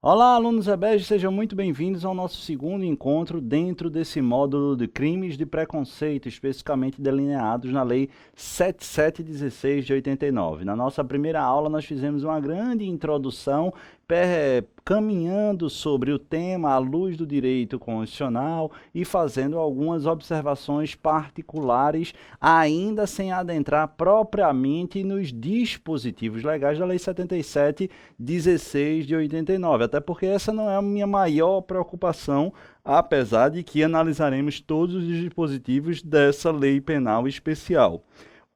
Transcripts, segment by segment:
Olá, alunos rebeldes, sejam muito bem-vindos ao nosso segundo encontro dentro desse módulo de crimes de preconceito, especificamente delineados na Lei 7716 de 89. Na nossa primeira aula, nós fizemos uma grande introdução caminhando sobre o tema à luz do direito constitucional e fazendo algumas observações particulares, ainda sem adentrar propriamente nos dispositivos legais da Lei 7716 de 89, até porque essa não é a minha maior preocupação, apesar de que analisaremos todos os dispositivos dessa lei penal especial.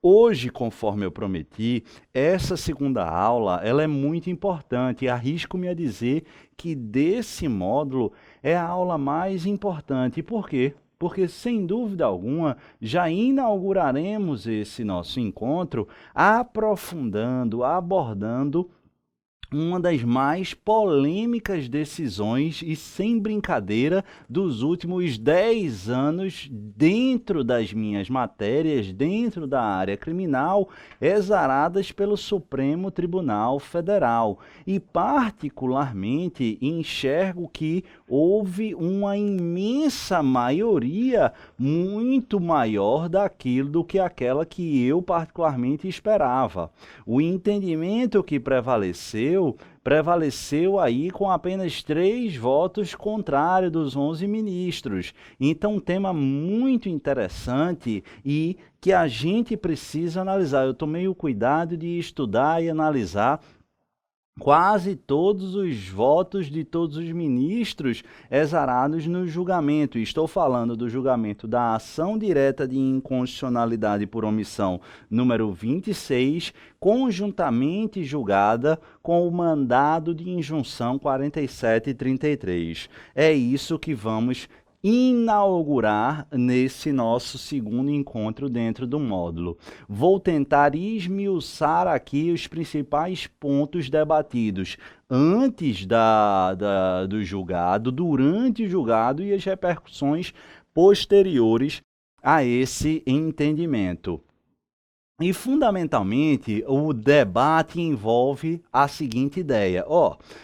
Hoje, conforme eu prometi, essa segunda aula ela é muito importante e arrisco-me a dizer que desse módulo é a aula mais importante. Por quê? Porque, sem dúvida alguma, já inauguraremos esse nosso encontro aprofundando, abordando uma das mais polêmicas decisões e sem brincadeira dos últimos 10 anos dentro das minhas matérias, dentro da área criminal, exaradas pelo Supremo Tribunal Federal. E particularmente enxergo que houve uma imensa maioria, muito maior daquilo do que aquela que eu particularmente esperava. O entendimento que prevaleceu aí com apenas 3 votos contrários dos 11 ministros. Então, um tema muito interessante e que a gente precisa analisar. Eu tomei o cuidado de estudar e analisar quase todos os votos de todos os ministros exarados no julgamento. Estou falando do julgamento da ação direta de inconstitucionalidade por omissão número 26, conjuntamente julgada com o mandado de injunção 4733. É isso que vamos inaugurar nesse nosso segundo encontro dentro do módulo. Vou tentar esmiuçar aqui os principais pontos debatidos antes do julgado, durante o julgado e as repercussões posteriores a esse entendimento. E, fundamentalmente, o debate envolve a seguinte ideia.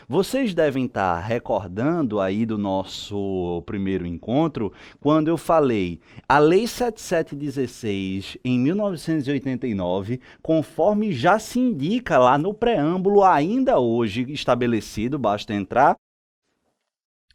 Vocês devem estar recordando aí do nosso primeiro encontro, quando eu falei a Lei 7716, em 1989, conforme já se indica lá no preâmbulo, ainda hoje estabelecido, basta entrar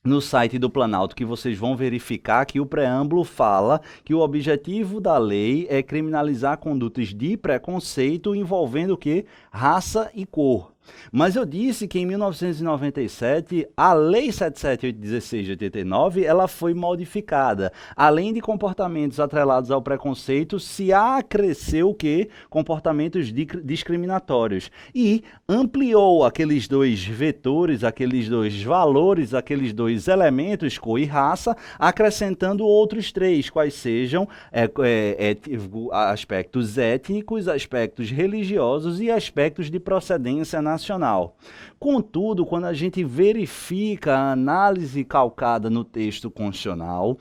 no site do Planalto, que vocês vão verificar que o preâmbulo fala que o objetivo da lei é criminalizar condutas de preconceito envolvendo o quê? Raça e cor. Mas eu disse que em 1997, a Lei 7716 de 89, ela foi modificada. Além de comportamentos atrelados ao preconceito, se acresceu o quê? Comportamentos discriminatórios. E ampliou aqueles 2 vetores, aqueles 2 valores, aqueles 2 elementos, cor e raça, acrescentando outros 3, quais sejam aspectos étnicos, aspectos religiosos e aspectos de procedência nacional. Contudo, quando a gente verifica a análise calcada no texto constitucional,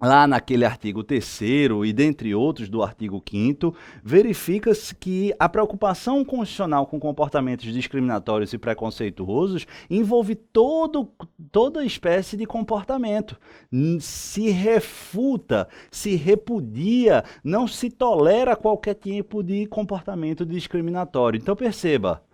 lá naquele artigo 3º e dentre outros do artigo 5º, verifica-se que a preocupação constitucional com comportamentos discriminatórios e preconceituosos envolve toda espécie de comportamento. Se refuta, se repudia, não se tolera qualquer tipo de comportamento discriminatório. Então perceba,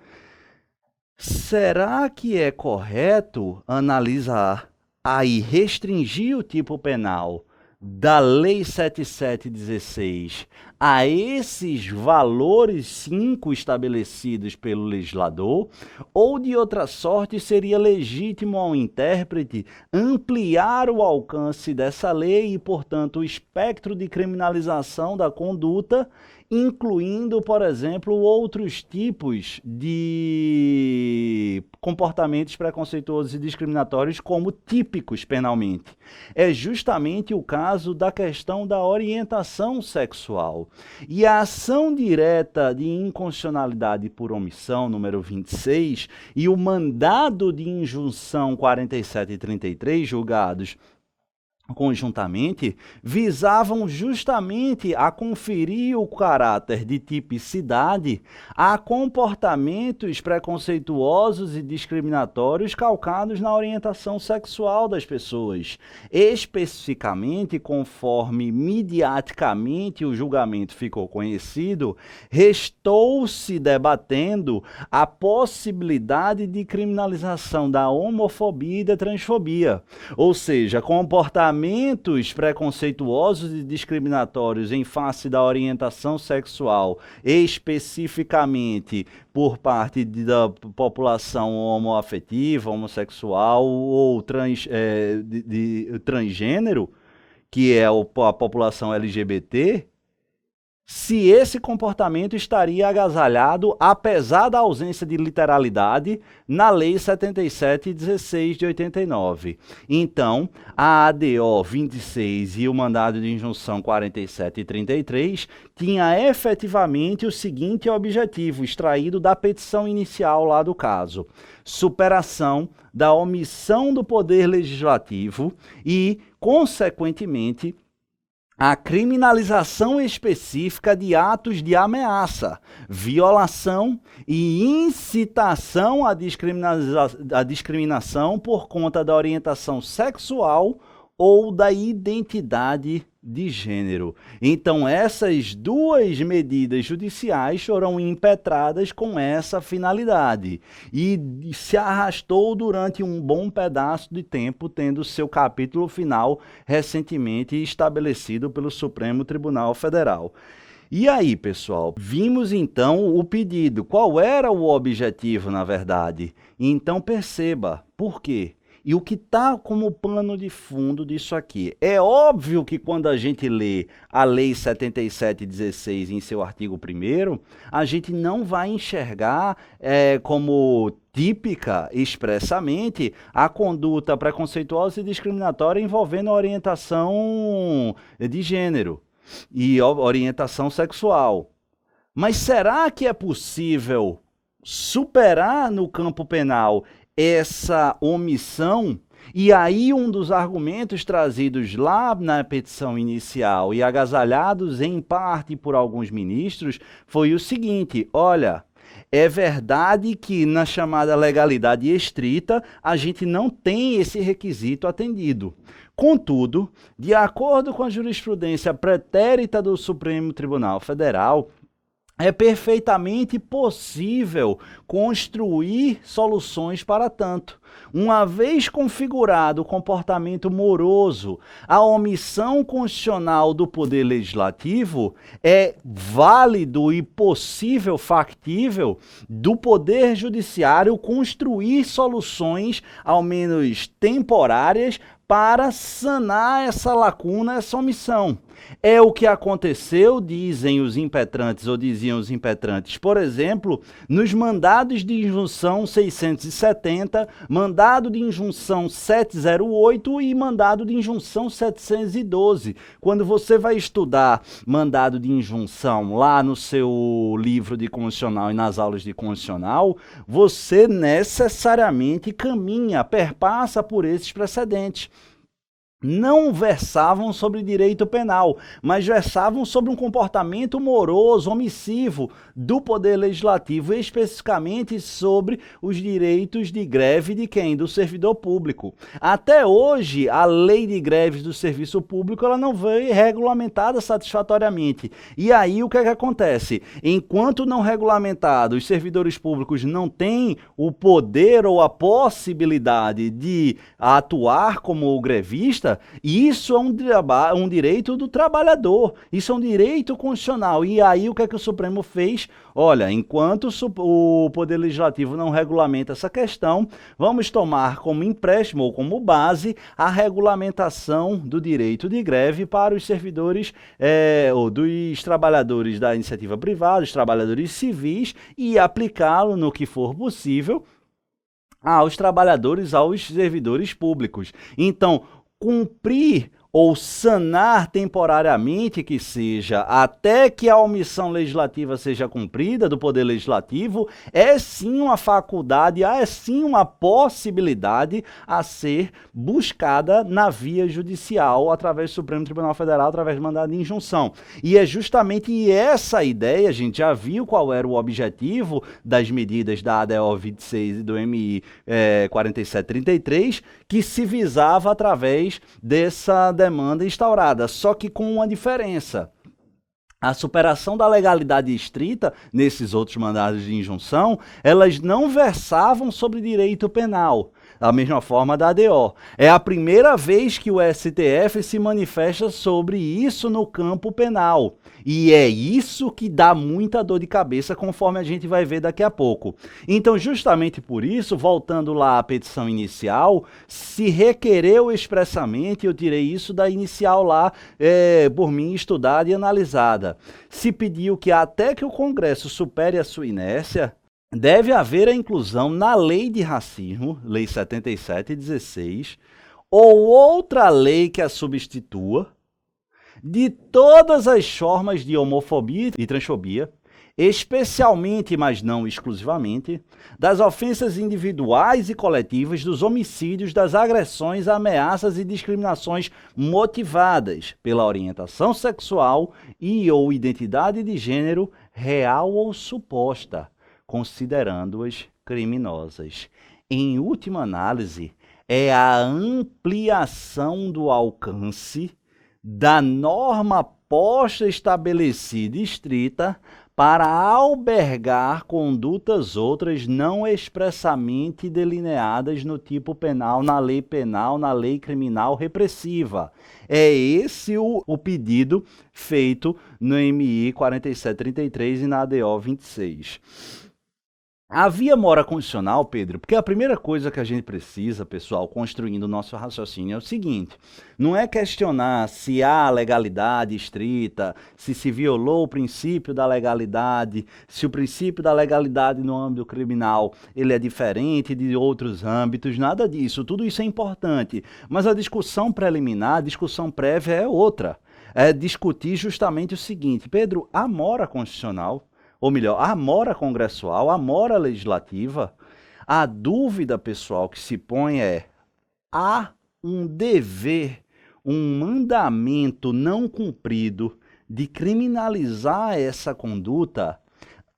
será que é correto analisar aí restringir o tipo penal da Lei 7716 a esses valores 5 estabelecidos pelo legislador, ou de outra sorte seria legítimo ao intérprete ampliar o alcance dessa lei e, portanto, o espectro de criminalização da conduta, incluindo, por exemplo, outros tipos de comportamentos preconceituosos e discriminatórios como típicos penalmente. É justamente o caso da questão da orientação sexual. E a ação direta de inconstitucionalidade por omissão, número 26, e o mandado de injunção 4733, julgados conjuntamente, visavam justamente a conferir o caráter de tipicidade a comportamentos preconceituosos e discriminatórios calcados na orientação sexual das pessoas. Especificamente, conforme midiaticamente o julgamento ficou conhecido, restou-se debatendo a possibilidade de criminalização da homofobia e da transfobia, ou seja, comportamentos preconceituosos e discriminatórios em face da orientação sexual, especificamente por parte da população homoafetiva, homossexual ou transgênero, que é a população LGBT, se esse comportamento estaria agasalhado, apesar da ausência de literalidade, na Lei 77/16 de 89. Então, a ADO 26 e o mandado de injunção 47 e 33 tinha efetivamente o seguinte objetivo, extraído da petição inicial lá do caso: superação da omissão do poder legislativo e, consequentemente, a criminalização específica de atos de ameaça, violação e incitação à discriminação por conta da orientação sexual ou da identidade de gênero. Então, essas duas medidas judiciais foram impetradas com essa finalidade e se arrastou durante um bom pedaço de tempo, tendo seu capítulo final recentemente estabelecido pelo Supremo Tribunal Federal. E aí, pessoal, vimos então o pedido. Qual era o objetivo, na verdade? Então, perceba, por quê? E o que está como pano de fundo disso aqui? É óbvio que quando a gente lê a Lei 77/16 em seu artigo 1º, a gente não vai enxergar como típica, expressamente, a conduta preconceituosa e discriminatória envolvendo a orientação de gênero e orientação sexual. Mas será que é possível superar no campo penal essa omissão? E aí um dos argumentos trazidos lá na petição inicial e agasalhados em parte por alguns ministros foi o seguinte: olha, é verdade que na chamada legalidade estrita a gente não tem esse requisito atendido. Contudo, de acordo com a jurisprudência pretérita do Supremo Tribunal Federal, é perfeitamente possível construir soluções para tanto. Uma vez configurado o comportamento moroso, a omissão constitucional do Poder Legislativo, é válido e possível, factível, do Poder Judiciário construir soluções, ao menos temporárias, para sanar essa lacuna, essa omissão. É o que aconteceu, dizem os impetrantes, ou diziam os impetrantes, por exemplo, nos mandados de injunção 670, mandado de injunção 708 e mandado de injunção 712. Quando você vai estudar mandado de injunção lá no seu livro de constitucional e nas aulas de constitucional, você necessariamente caminha, perpassa por esses precedentes. Não versavam sobre direito penal, mas versavam sobre um comportamento moroso, omissivo do Poder Legislativo, especificamente sobre os direitos de greve de quem? Do servidor público. Até hoje, a lei de greves do serviço público ela não foi regulamentada satisfatoriamente. E aí o que é que acontece? Enquanto não regulamentado, os servidores públicos não têm o poder ou a possibilidade de atuar como grevista, isso é um direito do trabalhador, isso é um direito constitucional. E aí o que é que o Supremo fez? Olha, enquanto o Poder Legislativo não regulamenta essa questão, vamos tomar como empréstimo ou como base a regulamentação do direito de greve para os servidores ou dos trabalhadores da iniciativa privada, os trabalhadores civis, e aplicá-lo no que for possível aos trabalhadores, aos servidores públicos. Então, cumprir ou sanar temporariamente, que seja, até que a omissão legislativa seja cumprida do Poder Legislativo, é sim uma faculdade, é sim uma possibilidade a ser buscada na via judicial, através do Supremo Tribunal Federal, através de mandado de injunção. E é justamente essa ideia, a gente já viu qual era o objetivo das medidas da ADO 26 e do MI 4733, que se visava através dessa demanda instaurada, só que com uma diferença. A superação da legalidade estrita, nesses outros mandados de injunção, elas não versavam sobre direito penal, da mesma forma da ADO. É a primeira vez que o STF se manifesta sobre isso no campo penal. E é isso que dá muita dor de cabeça, conforme a gente vai ver daqui a pouco. Então, justamente por isso, voltando lá à petição inicial, se requereu expressamente, eu tirei isso da inicial lá, por mim estudada e analisada, se pediu que até que o Congresso supere a sua inércia, deve haver a inclusão na Lei de Racismo, Lei 77/16, ou outra lei que a substitua, de todas as formas de homofobia e transfobia, especialmente, mas não exclusivamente, das ofensas individuais e coletivas, dos homicídios, das agressões, ameaças e discriminações motivadas pela orientação sexual e ou identidade de gênero real ou suposta, considerando-as criminosas. Em última análise, é a ampliação do alcance da norma posta, estabelecida e estrita para albergar condutas outras não expressamente delineadas no tipo penal, na lei criminal repressiva. É esse o pedido feito no MI 4733 e na ADO 26. Havia mora condicional, Pedro, porque a primeira coisa que a gente precisa, pessoal, construindo o nosso raciocínio é o seguinte: não é questionar se há legalidade estrita, se violou o princípio da legalidade, se o princípio da legalidade no âmbito criminal ele é diferente de outros âmbitos, nada disso. Tudo isso é importante, mas a discussão preliminar, a discussão prévia é outra. É discutir justamente o seguinte: Pedro, há mora constitucional? Ou melhor, a mora congressual, a mora legislativa, a dúvida, pessoal, que se põe é: há um dever, um mandamento não cumprido de criminalizar essa conduta,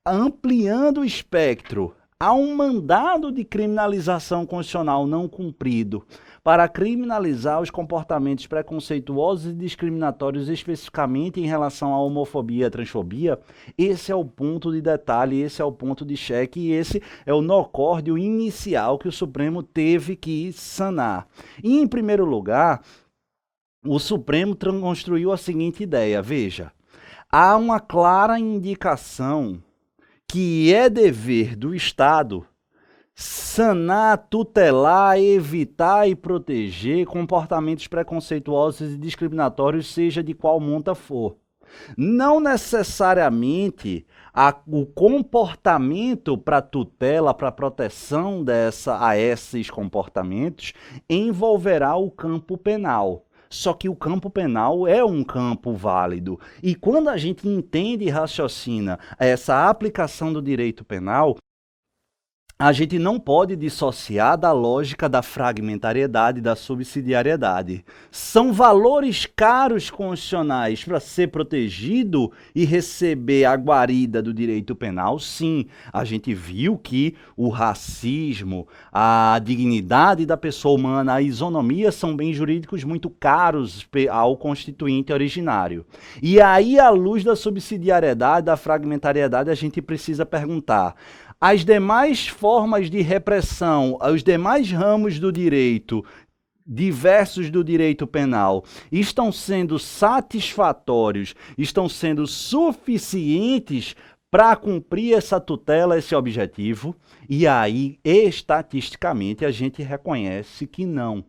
ampliando o espectro. Há um mandado de criminalização constitucional não cumprido para criminalizar os comportamentos preconceituosos e discriminatórios, especificamente em relação à homofobia e à transfobia. Esse é o ponto de detalhe, esse é o ponto de cheque e esse é o nó-córdio inicial que o Supremo teve que sanar. E, em primeiro lugar, o Supremo construiu a seguinte ideia: veja, há uma clara indicação que é dever do Estado sanar, tutelar, evitar e proteger comportamentos preconceituosos e discriminatórios, seja de qual monta for. Não necessariamente o comportamento para tutela, para proteção a esses comportamentos envolverá o campo penal. Só que o campo penal é um campo válido. E quando a gente entende e raciocina essa aplicação do direito penal, a gente não pode dissociar da lógica da fragmentariedade, da subsidiariedade. São valores caros constitucionais para ser protegido e receber a guarida do direito penal, sim. A gente viu que o racismo, a dignidade da pessoa humana, a isonomia são bens jurídicos muito caros ao constituinte originário. E aí, à luz da subsidiariedade, da fragmentariedade, a gente precisa perguntar: as demais formas de repressão, os demais ramos do direito, diversos do direito penal, estão sendo satisfatórios, estão sendo suficientes para cumprir essa tutela, esse objetivo? E aí, estatisticamente, a gente reconhece que não.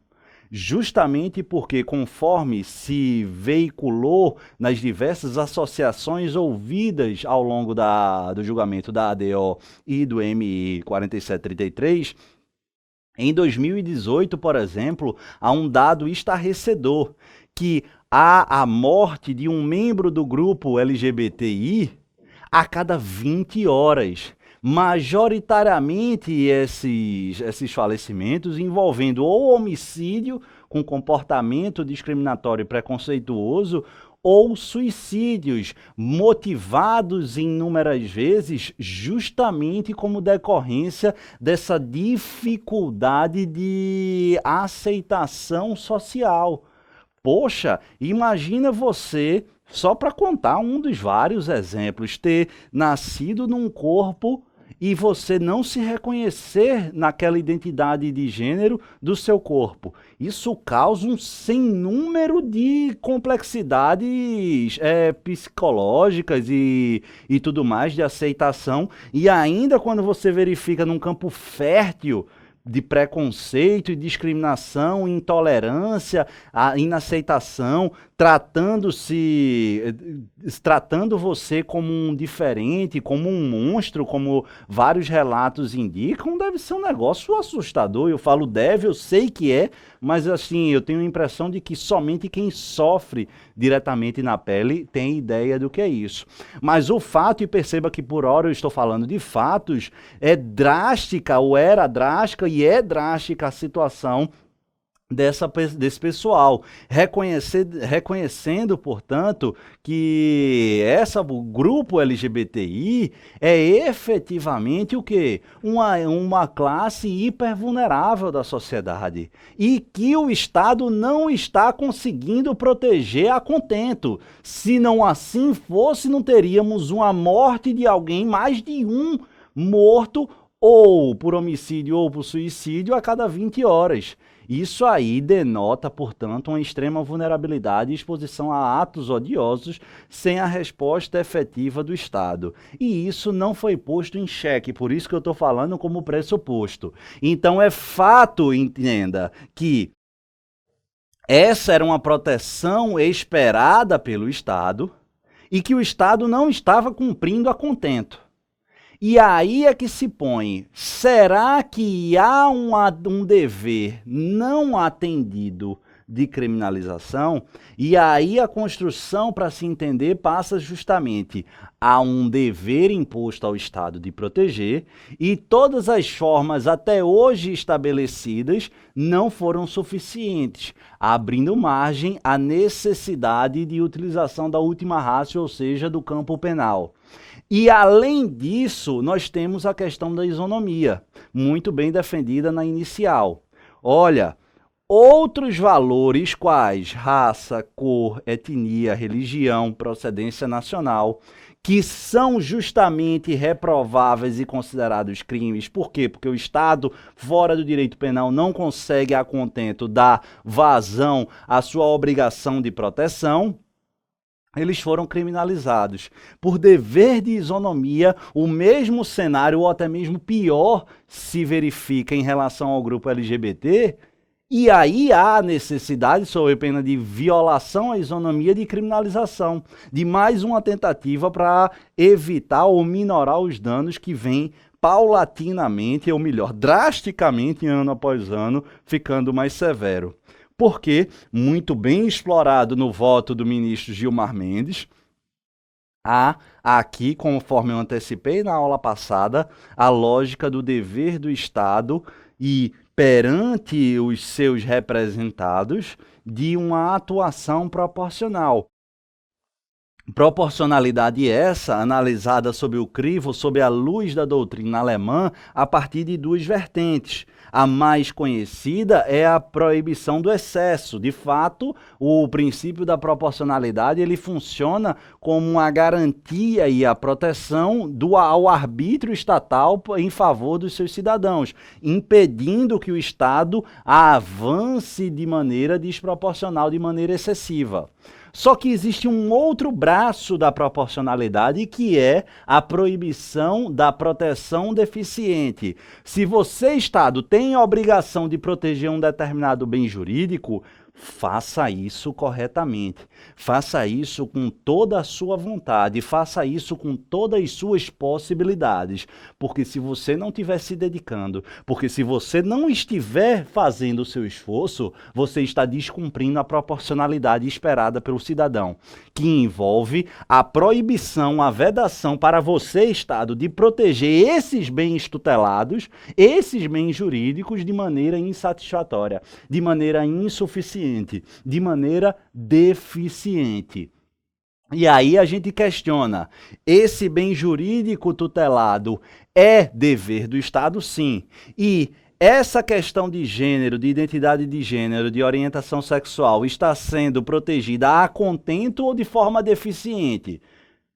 Justamente porque, conforme se veiculou nas diversas associações ouvidas ao longo do julgamento da ADO e do MI 4733, em 2018, por exemplo, há um dado estarrecedor, que há a morte de um membro do grupo LGBTI a cada 20 horas. Majoritariamente esses falecimentos envolvendo ou homicídio com comportamento discriminatório e preconceituoso ou suicídios motivados inúmeras vezes justamente como decorrência dessa dificuldade de aceitação social. Poxa, imagina você, só para contar um dos vários exemplos, ter nascido num corpo e você não se reconhecer naquela identidade de gênero do seu corpo. Isso causa um sem número de complexidades psicológicas e tudo mais, de aceitação. E ainda quando você verifica num campo fértil de preconceito e discriminação, intolerância, a inaceitação, tratando você como um diferente, como um monstro, como vários relatos indicam, deve ser um negócio assustador. Eu falo deve, eu sei que é, mas assim, eu tenho a impressão de que somente quem sofre diretamente na pele tem ideia do que é isso. Mas o fato, e perceba que por hora eu estou falando de fatos, é drástica, ou era drástica e é drástica a situação desse pessoal, reconhecendo, portanto, que o grupo LGBTI é efetivamente o quê? Uma classe hipervulnerável da sociedade e que o Estado não está conseguindo proteger a contento. Se não assim fosse, não teríamos uma morte de alguém, mais de um morto ou por homicídio ou por suicídio a cada 20 horas. Isso aí denota, portanto, uma extrema vulnerabilidade e exposição a atos odiosos sem a resposta efetiva do Estado. E isso não foi posto em xeque, por isso que eu estou falando como pressuposto. Então é fato, entenda, que essa era uma proteção esperada pelo Estado e que o Estado não estava cumprindo a contento. E aí é que se põe, será que há um dever não atendido de criminalização? E aí a construção, para se entender, passa justamente a um dever imposto ao Estado de proteger, e todas as formas até hoje estabelecidas não foram suficientes, abrindo margem à necessidade de utilização da última ratio, ou seja, do campo penal. E, além disso, nós temos a questão da isonomia, muito bem defendida na inicial. Olha, outros valores quais raça, cor, etnia, religião, procedência nacional, que são justamente reprováveis e considerados crimes. Por quê? Porque o Estado, fora do direito penal, não consegue a contento dar vazão à sua obrigação de proteção. Eles foram criminalizados. Por dever de isonomia, o mesmo cenário, ou até mesmo pior, se verifica em relação ao grupo LGBT, e aí há necessidade, sob pena de violação à isonomia, de criminalização, de mais uma tentativa para evitar ou minorar os danos que vêm paulatinamente, ou melhor, drasticamente, ano após ano, ficando mais severo. Porque, muito bem explorado no voto do ministro Gilmar Mendes, há aqui, conforme eu antecipei na aula passada, a lógica do dever do Estado e, perante os seus representados, de uma atuação proporcional. Proporcionalidade essa, analisada sob o crivo, sob a luz da doutrina alemã, a partir de duas vertentes. A mais conhecida é a proibição do excesso. De fato, o princípio da proporcionalidade ele funciona como uma garantia e a proteção ao arbítrio estatal em favor dos seus cidadãos, impedindo que o Estado avance de maneira desproporcional, de maneira excessiva. Só que existe um outro braço da proporcionalidade, que é a proibição da proteção deficiente. Se você, Estado, tem a obrigação de proteger um determinado bem jurídico, Faça isso corretamente, faça isso com toda a sua vontade, faça isso com todas as suas possibilidades, porque se você não estiver se dedicando, porque se você não estiver fazendo o seu esforço, você está descumprindo a proporcionalidade esperada pelo cidadão, que envolve a proibição, a vedação para você, Estado, de proteger esses bens tutelados, esses bens jurídicos de maneira insatisfatória, de maneira insuficiente, de maneira deficiente. E aí a gente questiona, esse bem jurídico tutelado é dever do Estado? Sim. E essa questão de gênero, de identidade de gênero, de orientação sexual está sendo protegida a contento ou de forma deficiente?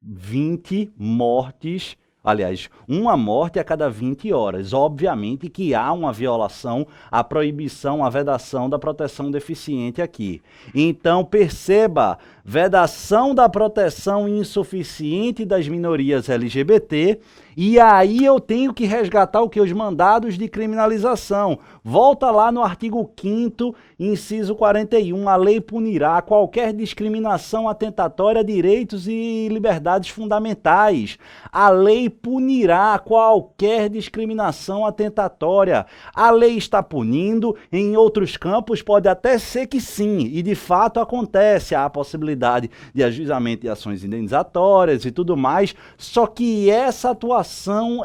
20 mortes, aliás, uma morte a cada 20 horas. Obviamente que há uma violação, a proibição, a vedação da proteção deficiente aqui. Então, perceba, vedação da proteção insuficiente das minorias LGBT, e aí eu tenho que resgatar o que? Os mandados de criminalização. Volta lá no artigo 5º, inciso 41, a lei punirá qualquer discriminação atentatória a direitos e liberdades fundamentais. A lei punirá qualquer discriminação atentatória. A lei está punindo, em outros campos pode até ser que sim, e de fato acontece, há a possibilidade de ajuizamento de ações indenizatórias e tudo mais, só que essa atuação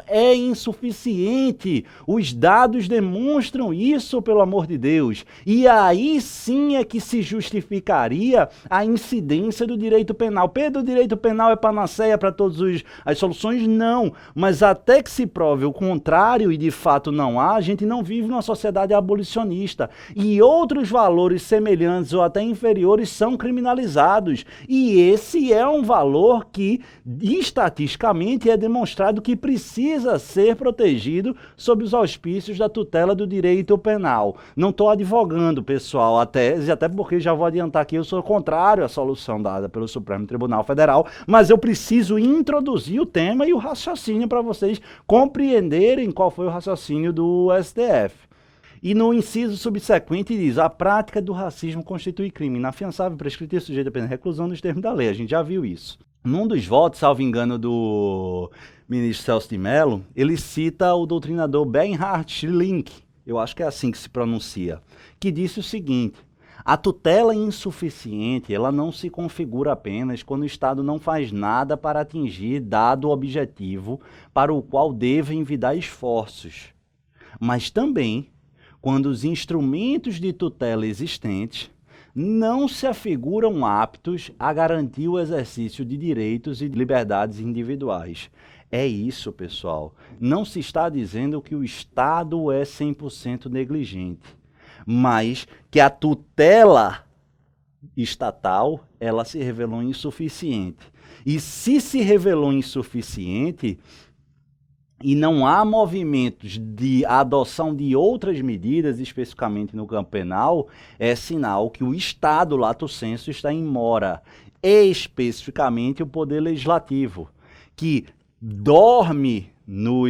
é insuficiente. Os dados demonstram isso, pelo amor de Deus. E aí sim é que se justificaria a incidência do direito penal. Pedro, o direito penal é panaceia para todas as soluções? Não. Mas até que se prove o contrário, e de fato não há, a gente não vive numa sociedade abolicionista. E outros valores semelhantes ou até inferiores são criminalizados. E esse é um valor que, estatisticamente, é demonstrado que precisa ser protegido sob os auspícios da tutela do direito penal. Não estou advogando, pessoal, a tese, até porque já vou adiantar que eu sou contrário à solução dada pelo Supremo Tribunal Federal, mas eu preciso introduzir o tema e o raciocínio para vocês compreenderem qual foi o raciocínio do STF. E no inciso subsequente diz: a prática do racismo constitui crime inafiançável, prescrito e sujeito a pena de reclusão nos termos da lei. A gente já viu isso. Num dos votos, salvo engano, do ministro Celso de Mello, ele cita o doutrinador Bernhard Schlink, eu acho que é assim que se pronuncia, que disse o seguinte: a tutela insuficiente, ela não se configura apenas quando o Estado não faz nada para atingir dado objetivo para o qual deve envidar esforços, mas também quando os instrumentos de tutela existentes não se afiguram aptos a garantir o exercício de direitos e liberdades individuais. É isso, pessoal. Não se está dizendo que o Estado é 100% negligente, mas que a tutela estatal, ela se revelou insuficiente. E se revelou insuficiente, e não há movimentos de adoção de outras medidas, especificamente no campo penal, é sinal que o Estado, lato sensu, está em mora, especificamente o Poder Legislativo, que dorme nos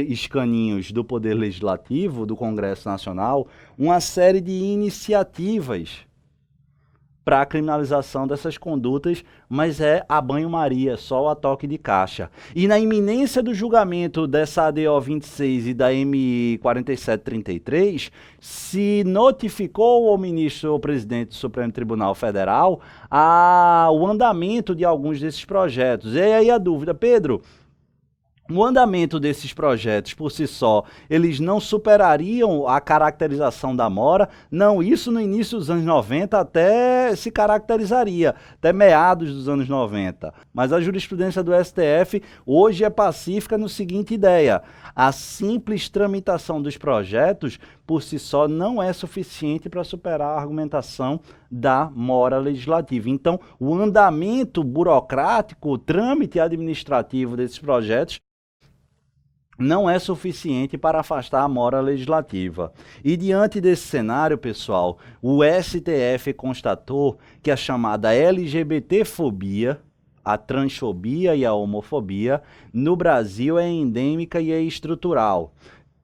escaninhos do Poder Legislativo, do Congresso Nacional, uma série de iniciativas para a criminalização dessas condutas, mas é a banho-maria, só a toque de caixa. E na iminência do julgamento dessa ADO 26 e da M 4733, se notificou ao ministro ou presidente do Supremo Tribunal Federal o andamento de alguns desses projetos. E aí a dúvida, Pedro, o andamento desses projetos, por si só, eles não superariam a caracterização da mora? Não, isso no início dos anos 90 até se caracterizaria, até meados dos anos 90. Mas a jurisprudência do STF hoje é pacífica no seguinte ideia: a simples tramitação dos projetos, por si só, não é suficiente para superar a argumentação da mora legislativa. Então, o andamento burocrático, o trâmite administrativo desses projetos não é suficiente para afastar a mora legislativa. E diante desse cenário, pessoal, o STF constatou que a chamada LGBTfobia, a transfobia e a homofobia, no Brasil é endêmica e é estrutural.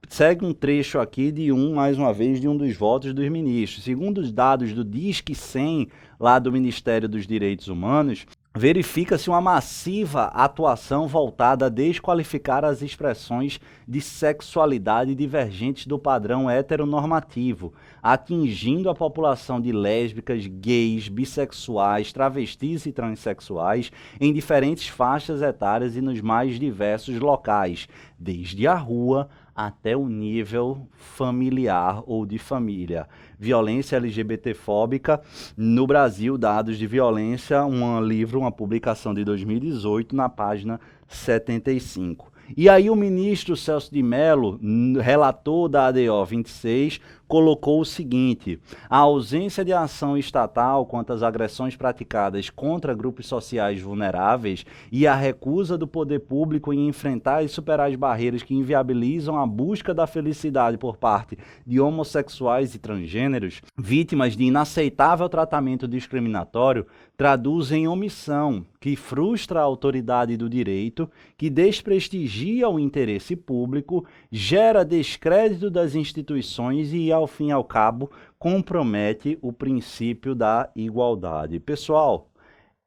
segue um trecho aqui mais uma vez, de um dos votos dos ministros. Segundo os dados do Disque 100, lá do Ministério dos Direitos Humanos, verifica-se uma massiva atuação voltada a desqualificar as expressões de sexualidade divergentes do padrão heteronormativo, atingindo a população de lésbicas, gays, bissexuais, travestis e transexuais em diferentes faixas etárias e nos mais diversos locais, desde a rua até o nível familiar ou de família. Violência LGBTfóbica no Brasil, dados de violência, uma publicação de 2018, na página 75. E aí o ministro Celso de Mello, relator da ADO 26, colocou o seguinte: a ausência de ação estatal quanto às agressões praticadas contra grupos sociais vulneráveis e a recusa do poder público em enfrentar e superar as barreiras que inviabilizam a busca da felicidade por parte de homossexuais e transgêneros, vítimas de inaceitável tratamento discriminatório, traduzem omissão, que frustra a autoridade do direito, que desprestigia o interesse público, gera descrédito das instituições e, ao fim e ao cabo, compromete o princípio da igualdade. Pessoal,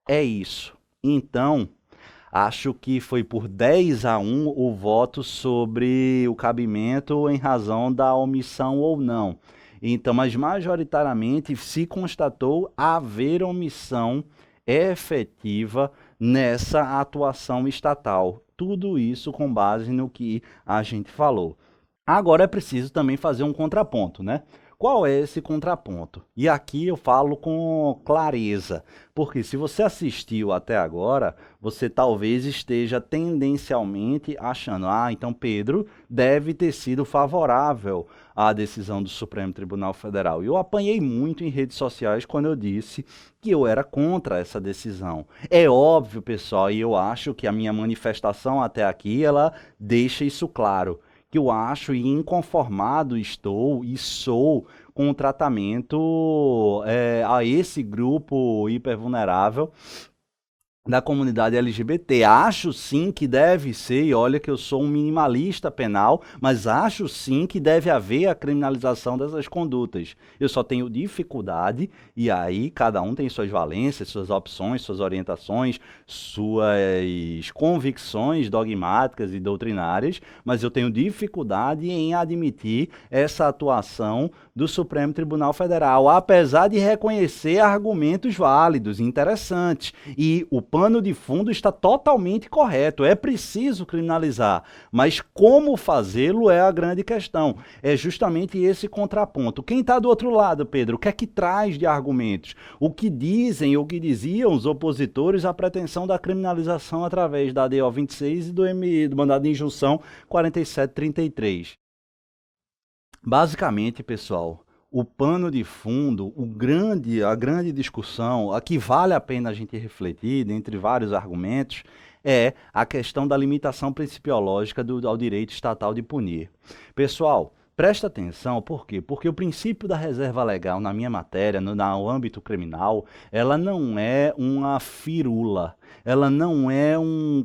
é isso. Então, acho que foi por 10-1 o voto sobre o cabimento em razão da omissão ou não. Então, mas majoritariamente se constatou haver omissão efetiva nessa atuação estatal. Tudo isso com base no que a gente falou. Agora é preciso também fazer um contraponto, né? Qual é esse contraponto? E aqui eu falo com clareza, porque se você assistiu até agora, você talvez esteja tendencialmente achando, então Pedro deve ter sido favorável à decisão do Supremo Tribunal Federal. E eu apanhei muito em redes sociais quando eu disse que eu era contra essa decisão. É óbvio, pessoal, e eu acho que a minha manifestação até aqui, ela deixa isso claro, que eu acho e inconformado estou e sou com o tratamento a esse grupo hipervulnerável da comunidade LGBT. Acho sim que deve ser, e olha que eu sou um minimalista penal, mas acho sim que deve haver a criminalização dessas condutas. Eu só tenho dificuldade, e aí cada um tem suas valências, suas opções, suas orientações, suas convicções dogmáticas e doutrinárias, mas eu tenho dificuldade em admitir essa atuação do Supremo Tribunal Federal, apesar de reconhecer argumentos válidos, interessantes, e o pano de fundo está totalmente correto, é preciso criminalizar, mas como fazê-lo é a grande questão, é justamente esse contraponto. Quem está do outro lado, Pedro, o que é que traz de argumentos? O que dizem, o que diziam os opositores à pretensão da criminalização através da ADO 26 e do mandado de injunção 4733? Basicamente, pessoal, o pano de fundo, a grande discussão, a que vale a pena a gente refletir, dentre vários argumentos, é a questão da limitação principiológica ao direito estatal de punir. Pessoal, presta atenção, por quê? Porque o princípio da reserva legal na minha matéria, no âmbito criminal, ela não é uma firula, ela não é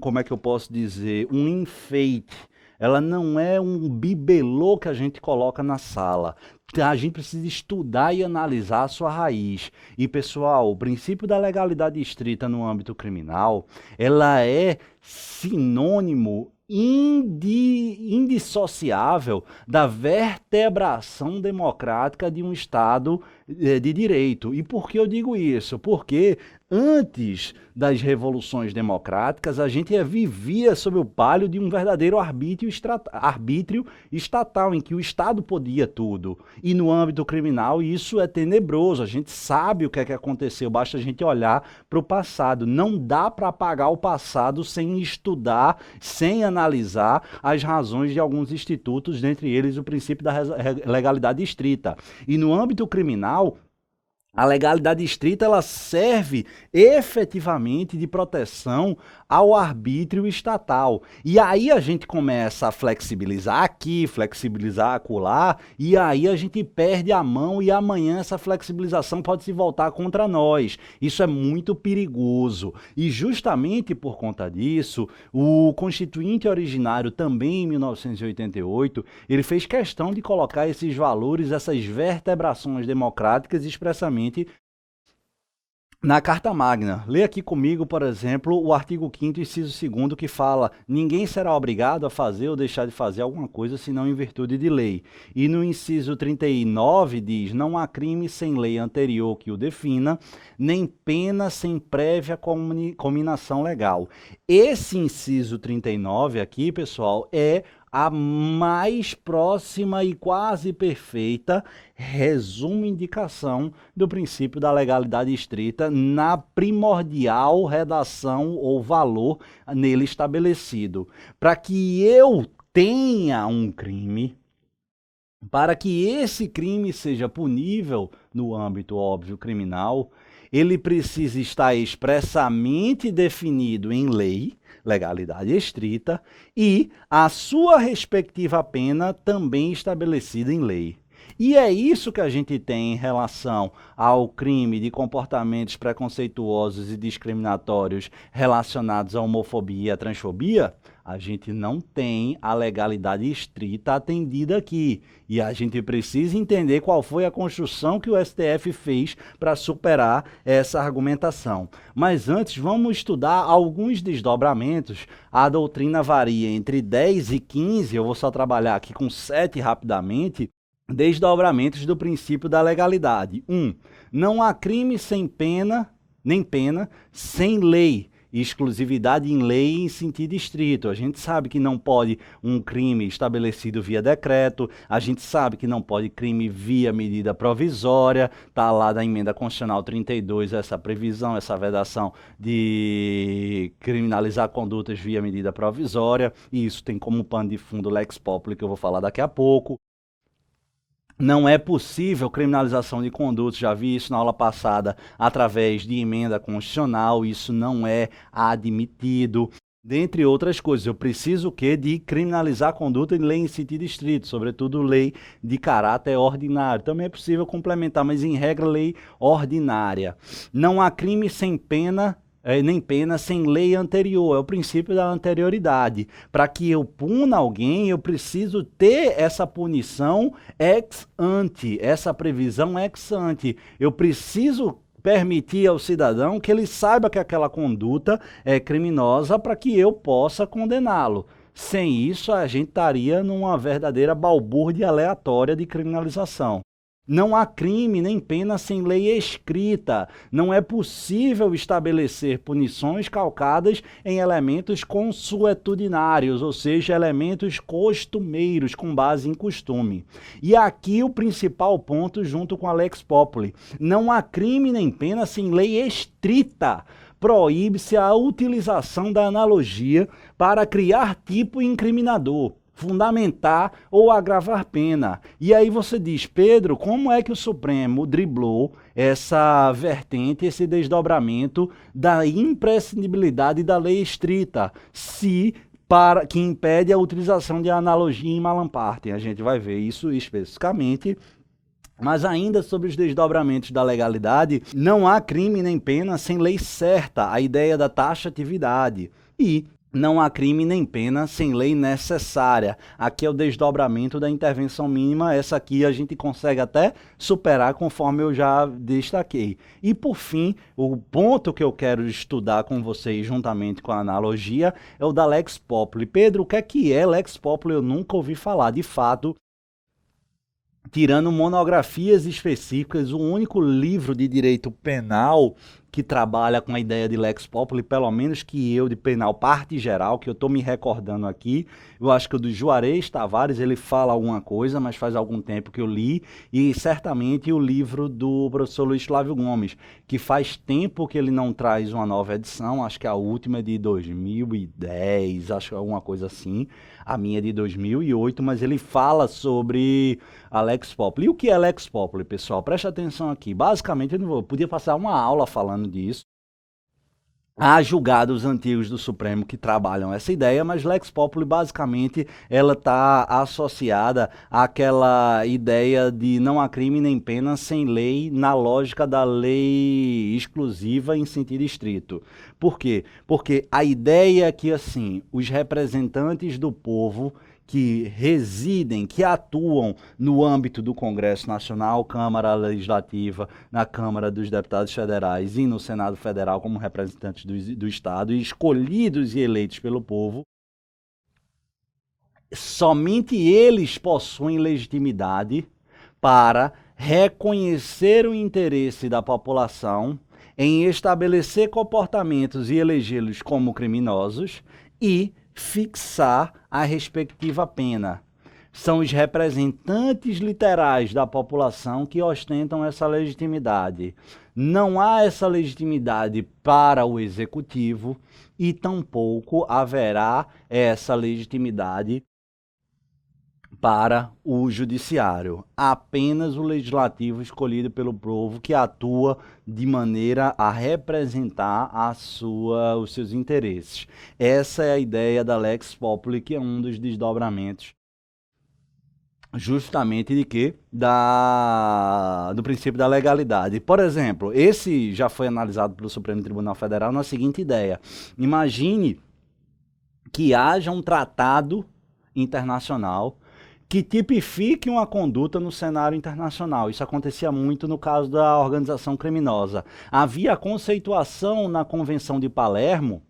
como é que eu posso dizer, um enfeite. Ela não é um bibelô que a gente coloca na sala. A gente precisa estudar e analisar a sua raiz. E, pessoal, o princípio da legalidade estrita no âmbito criminal, ela é sinônimo indissociável da vertebração democrática de um Estado de direito. E por que eu digo isso? Porque antes das revoluções democráticas, a gente vivia sob o palio de um verdadeiro arbítrio estatal, em que o Estado podia tudo. E no âmbito criminal, isso é tenebroso. A gente sabe o que é que aconteceu, basta a gente olhar para o passado. Não dá para apagar o passado sem estudar, sem analisar as razões de alguns institutos, dentre eles o princípio da legalidade estrita. E no âmbito criminal, A legalidade estrita ela serve efetivamente de proteção ao arbítrio estatal. E aí a gente começa a flexibilizar aqui, flexibilizar acolá, e aí a gente perde a mão e amanhã essa flexibilização pode se voltar contra nós. Isso é muito perigoso. E justamente por conta disso, o Constituinte originário, também em 1988, ele fez questão de colocar esses valores, essas vertebrações democráticas expressamente na Carta Magna. Lê aqui comigo, por exemplo, o artigo 5º, inciso 2º, que fala: ninguém será obrigado a fazer ou deixar de fazer alguma coisa, senão em virtude de lei. E no inciso 39 diz: não há crime sem lei anterior que o defina, nem pena sem prévia cominação legal. Esse inciso 39 aqui, pessoal, é a mais próxima e quase perfeita resumo e indicação do princípio da legalidade estrita na primordial redação ou valor nele estabelecido. Para que eu tenha um crime, para que esse crime seja punível no âmbito óbvio criminal, ele precisa estar expressamente definido em lei, legalidade estrita, e a sua respectiva pena também estabelecida em lei. E é isso que a gente tem em relação ao crime de comportamentos preconceituosos e discriminatórios relacionados à homofobia e à transfobia. A gente não tem a legalidade estrita atendida aqui. E a gente precisa entender qual foi a construção que o STF fez para superar essa argumentação. Mas antes, vamos estudar alguns desdobramentos. A doutrina varia entre 10 e 15, eu vou só trabalhar aqui com 7 rapidamente. Desdobramentos do princípio da legalidade. 1. Não há crime sem pena, nem pena, sem lei. Exclusividade em lei em sentido estrito. A gente sabe que não pode um crime estabelecido via decreto, a gente sabe que não pode crime via medida provisória, está lá na emenda constitucional 32 essa previsão, essa vedação de criminalizar condutas via medida provisória, e isso tem como pano de fundo o Lex Populi, que eu vou falar daqui a pouco. Não é possível criminalização de condutas, já vi isso na aula passada, através de emenda constitucional, isso não é admitido. Dentre outras coisas, eu preciso de criminalizar a conduta de lei em sentido estrito, sobretudo lei de caráter ordinário. Também é possível complementar, mas em regra, lei ordinária. Não há crime sem pena, nem pena sem lei anterior, é o princípio da anterioridade. Para que eu puna alguém, eu preciso ter essa punição ex ante, essa previsão ex ante. Eu preciso permitir ao cidadão que ele saiba que aquela conduta é criminosa para que eu possa condená-lo. Sem isso, a gente estaria numa verdadeira balbúrdia aleatória de criminalização. Não há crime nem pena sem lei escrita. Não é possível estabelecer punições calcadas em elementos consuetudinários, ou seja, elementos costumeiros, com base em costume. E aqui o principal ponto, junto com a Lex Populi: não há crime nem pena sem lei estrita. Proíbe-se a utilização da analogia para criar tipo incriminador, fundamentar ou agravar pena. E aí você diz: Pedro, como é que o Supremo driblou essa vertente, esse desdobramento da imprescindibilidade da lei estrita, que impede a utilização de analogia em malam partem? A gente vai ver isso especificamente. Mas ainda sobre os desdobramentos da legalidade, não há crime nem pena sem lei certa, a ideia da taxatividade. E não há crime nem pena sem lei necessária. Aqui é o desdobramento da intervenção mínima. Essa aqui a gente consegue até superar, conforme eu já destaquei. E, por fim, o ponto que eu quero estudar com vocês, juntamente com a analogia, é o da Lex Populi. Pedro, o que é Lex Populi? Eu nunca ouvi falar. De fato, tirando monografias específicas, o único livro de direito penal que trabalha com a ideia de Lex Populi, pelo menos que eu, de penal parte geral, que eu estou me recordando aqui, eu acho que o do Juarez Tavares, ele fala alguma coisa, mas faz algum tempo que eu li, e certamente o livro do professor Luiz Flávio Gomes, que faz tempo que ele não traz uma nova edição, acho que a última é de 2010, acho que é alguma coisa assim. A minha é de 2008, mas ele fala sobre a Lex Populi. E o que é Lex Populi, pessoal? Preste atenção aqui. Basicamente, eu podia passar uma aula falando disso. Há julgados antigos do Supremo que trabalham essa ideia, mas Lex Populi, basicamente, ela está associada àquela ideia de não há crime nem pena sem lei, na lógica da lei exclusiva em sentido estrito. Por quê? Porque a ideia é que, assim, os representantes do povo que residem, que atuam no âmbito do Congresso Nacional, Câmara Legislativa, na Câmara dos Deputados Federais e no Senado Federal como representantes do Estado, e escolhidos e eleitos pelo povo, somente eles possuem legitimidade para reconhecer o interesse da população em estabelecer comportamentos e elegê-los como criminosos e fixar a respectiva pena. São os representantes literais da população que ostentam essa legitimidade. Não há essa legitimidade para o executivo e tampouco haverá essa legitimidade para o judiciário. Apenas o legislativo escolhido pelo povo que atua de maneira a representar os seus interesses. Essa é a ideia da Lex Populi, que é um dos desdobramentos justamente de quê? Do princípio da legalidade. Por exemplo, esse já foi analisado pelo Supremo Tribunal Federal na seguinte ideia. Imagine que haja um tratado internacional que tipifique uma conduta no cenário internacional. Isso acontecia muito no caso da organização criminosa. Havia a conceituação na Convenção de Palermo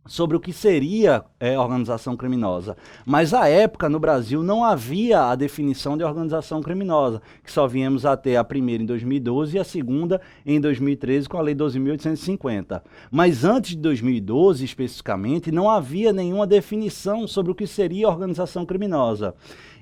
sobre o que seria organização criminosa. Mas, à época, no Brasil, não havia a definição de organização criminosa, que só viemos a ter a primeira em 2012 e a segunda em 2013 com a Lei 12.850. Mas antes de 2012, especificamente, não havia nenhuma definição sobre o que seria organização criminosa.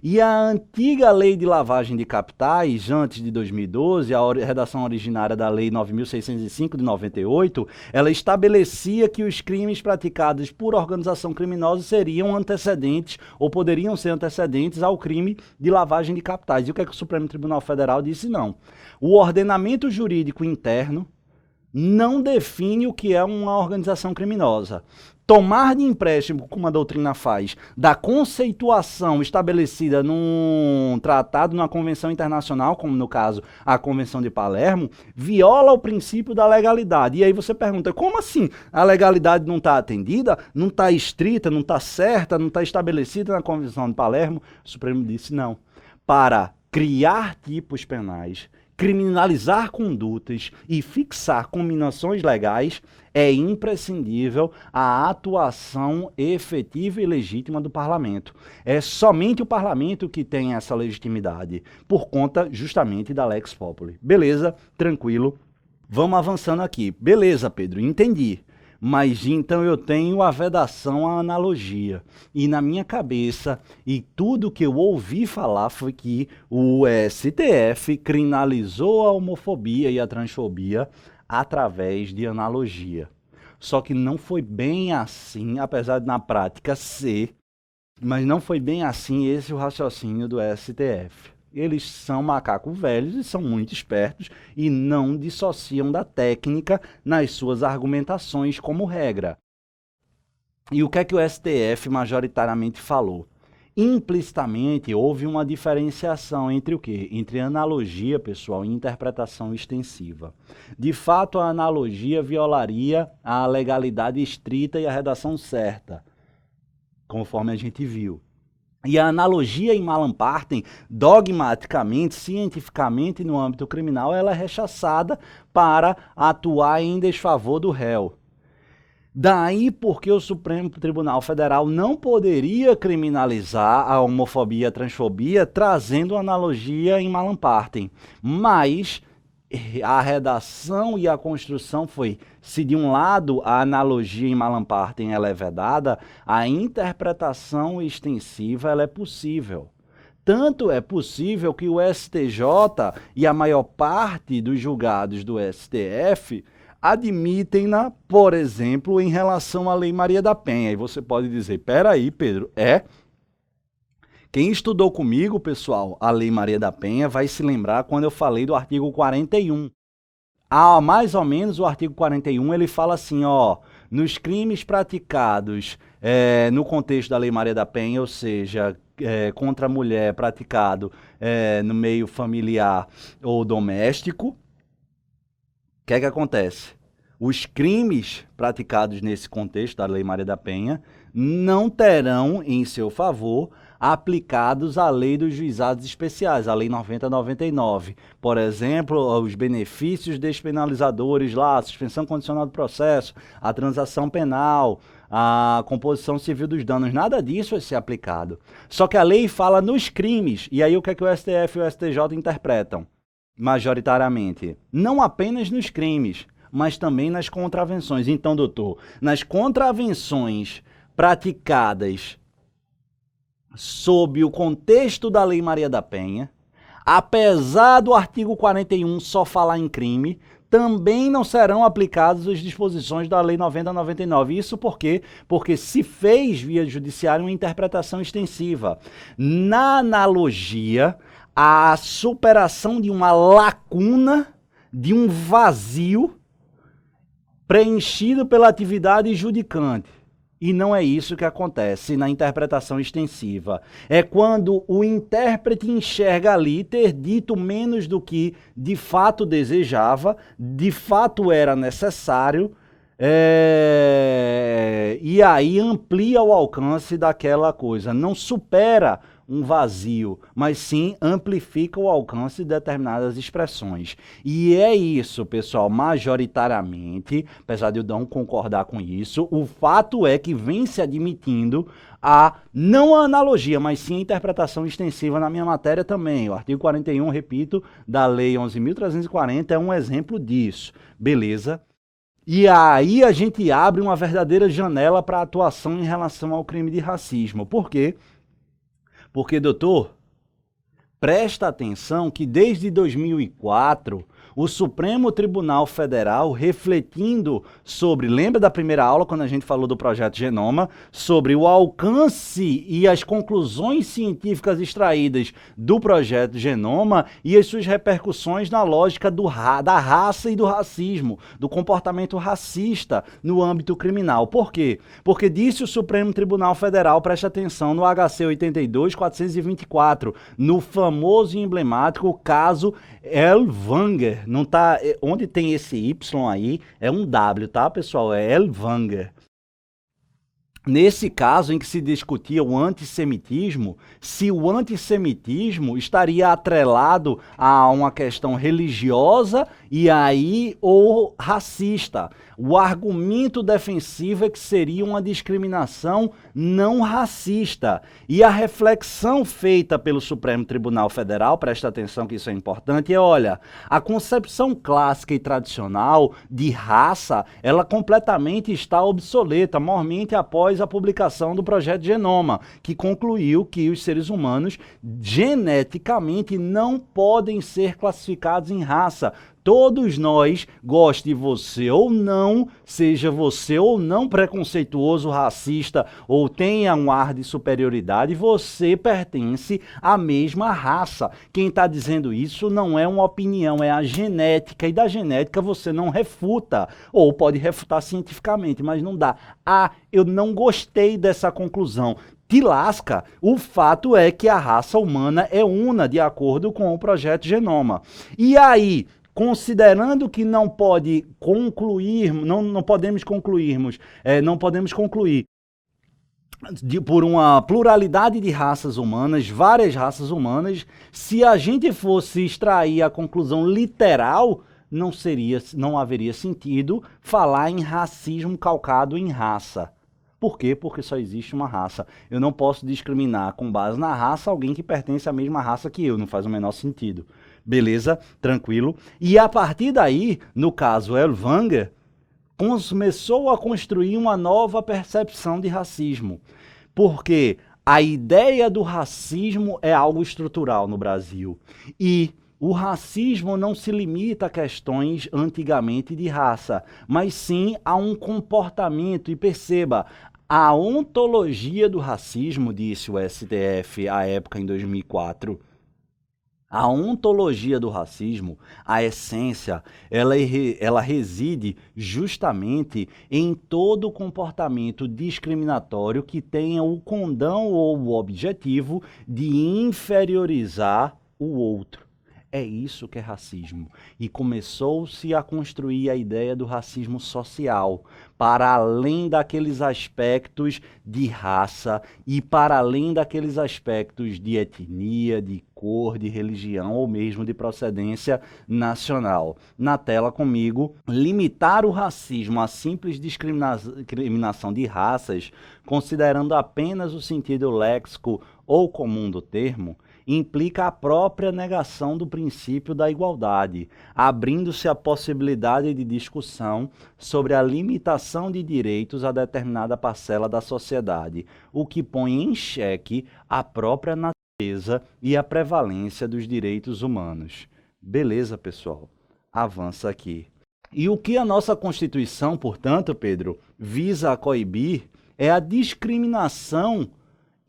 E a antiga lei de lavagem de capitais, antes de 2012, a redação originária da Lei 9.605 de 98, ela estabelecia que os crimes praticados por organização criminosa seriam antecedentes ou poderiam ser antecedentes ao crime de lavagem de capitais. E o que é que o Supremo Tribunal Federal disse? Não. O ordenamento jurídico interno não define o que é uma organização criminosa. Tomar de empréstimo, como a doutrina faz, da conceituação estabelecida num tratado, numa convenção internacional, como no caso a Convenção de Palermo, viola o princípio da legalidade. E aí você pergunta, como assim? A legalidade não está atendida? Não está estrita? Não está certa? Não está estabelecida na Convenção de Palermo? O Supremo disse não. Para criar tipos penais, criminalizar condutas e fixar combinações legais, é imprescindível a atuação efetiva e legítima do parlamento. É somente o parlamento que tem essa legitimidade, por conta justamente da Lex Populi. Beleza? Tranquilo. Vamos avançando aqui. Beleza, Pedro, entendi. Mas então eu tenho a vedação à analogia. E na minha cabeça, e tudo que eu ouvi falar foi que o STF criminalizou a homofobia e a transfobia através de analogia. Só que não foi bem assim, apesar de na prática ser, mas não foi bem assim esse o raciocínio do STF. Eles são macacos velhos e são muito espertos e não dissociam da técnica nas suas argumentações como regra. E o que é que o STF majoritariamente falou? Implicitamente houve uma diferenciação entre o quê? Entre analogia, pessoal, e interpretação extensiva. De fato, a analogia violaria a legalidade estrita e a redação certa, conforme a gente viu. E a analogia em Malam Partem, dogmaticamente, cientificamente, no âmbito criminal, ela é rechaçada para atuar em desfavor do réu. Daí porque o Supremo Tribunal Federal não poderia criminalizar a homofobia e a transfobia trazendo analogia em Malam Partem. Mas a redação e a construção foi, se de um lado a analogia em Malam Partem ela é vedada, a interpretação extensiva ela é possível. Tanto é possível que o STJ e a maior parte dos julgados do STF admitem-na, por exemplo, em relação à Lei Maria da Penha. E você pode dizer, peraí, Pedro, Quem estudou comigo, pessoal, a Lei Maria da Penha vai se lembrar quando eu falei do artigo 41. Mais ou menos o artigo 41, ele fala assim, nos crimes praticados no contexto da Lei Maria da Penha, ou seja, contra a mulher praticado no meio familiar ou doméstico, o que é que acontece? Os crimes praticados nesse contexto da Lei Maria da Penha não terão em seu favor aplicados à lei dos juizados especiais, a Lei 90/99. Por exemplo, os benefícios despenalizadores lá, a suspensão condicional do processo, a transação penal, a composição civil dos danos, nada disso vai ser aplicado. Só que a lei fala nos crimes, e aí o que é que o STF e o STJ interpretam? Majoritariamente, não apenas nos crimes, mas também nas contravenções. Então, doutor, nas contravenções praticadas sob o contexto da Lei Maria da Penha, apesar do artigo 41 só falar em crime, também não serão aplicadas as disposições da Lei 90/99. Isso por quê? Porque se fez via judiciária uma interpretação extensiva. Na analogia, a superação de uma lacuna, de um vazio preenchido pela atividade judicante. E não é isso que acontece na interpretação extensiva. É quando o intérprete enxerga ali ter dito menos do que de fato desejava, de fato era necessário, e aí amplia o alcance daquela coisa. Não supera um vazio, mas sim amplifica o alcance de determinadas expressões. E é isso, pessoal, majoritariamente, apesar de eu não concordar com isso, o fato é que vem se admitindo não a analogia, mas sim a interpretação extensiva na minha matéria também. O artigo 41, repito, da Lei 11.340 é um exemplo disso. Beleza? E aí a gente abre uma verdadeira janela para atuação em relação ao crime de racismo. Por quê? Porque, doutor, presta atenção que desde 2004, o Supremo Tribunal Federal, refletindo sobre, lembra da primeira aula, quando a gente falou do projeto Genoma, sobre o alcance e as conclusões científicas extraídas do projeto Genoma e as suas repercussões na lógica da raça e do racismo, do comportamento racista no âmbito criminal. Por quê? Porque disse o Supremo Tribunal Federal, preste atenção, no HC 82.424, no famoso e emblemático caso Ellwanger. Não tá, onde tem esse Y aí, é um W, tá, pessoal? É Ellwanger. Nesse caso em que se discutia o antissemitismo, se o antissemitismo estaria atrelado a uma questão religiosa ou racista. O argumento defensivo é que seria uma discriminação não racista. E a reflexão feita pelo Supremo Tribunal Federal, presta atenção que isso é importante, olha, a concepção clássica e tradicional de raça, ela completamente está obsoleta, mormente após a publicação do projeto Genoma, que concluiu que os seres humanos geneticamente não podem ser classificados em raça. Todos nós, goste você ou não, seja você ou não preconceituoso, racista ou tenha um ar de superioridade, você pertence à mesma raça. Quem está dizendo isso não é uma opinião, é a genética, e da genética você não refuta, ou pode refutar cientificamente, mas não dá. Eu não gostei dessa conclusão. Te lasca. O fato é que a raça humana é una de acordo com o projeto Genoma. E aí, considerando que não pode concluir, não podemos concluir por uma pluralidade de raças humanas, várias raças humanas, se a gente fosse extrair a conclusão literal, não haveria sentido falar em racismo calcado em raça. Por quê? Porque só existe uma raça. Eu não posso discriminar com base na raça alguém que pertence à mesma raça que eu, não faz o menor sentido. Beleza? Tranquilo. E a partir daí, no caso Ellwanger, começou a construir uma nova percepção de racismo. Porque a ideia do racismo é algo estrutural no Brasil. E O racismo não se limita a questões antigamente de raça, mas sim a um comportamento. E perceba, a ontologia do racismo, disse o STF à época em 2004, a ontologia do racismo, a essência, ela reside justamente em todo comportamento discriminatório que tenha o condão ou o objetivo de inferiorizar o outro. É isso que é racismo. E começou-se a construir a ideia do racismo social, para além daqueles aspectos de raça e para além daqueles aspectos de etnia, de cor, de religião ou mesmo de procedência nacional. Na tela comigo, limitar o racismo a simples discriminação de raças, considerando apenas o sentido léxico ou comum do termo, implica a própria negação do princípio da igualdade, abrindo-se a possibilidade de discussão sobre a limitação de direitos a determinada parcela da sociedade, o que põe em xeque a própria natureza e a prevalência dos direitos humanos. Beleza, pessoal? Avança aqui. E o que a nossa Constituição, portanto, Pedro, visa coibir é a discriminação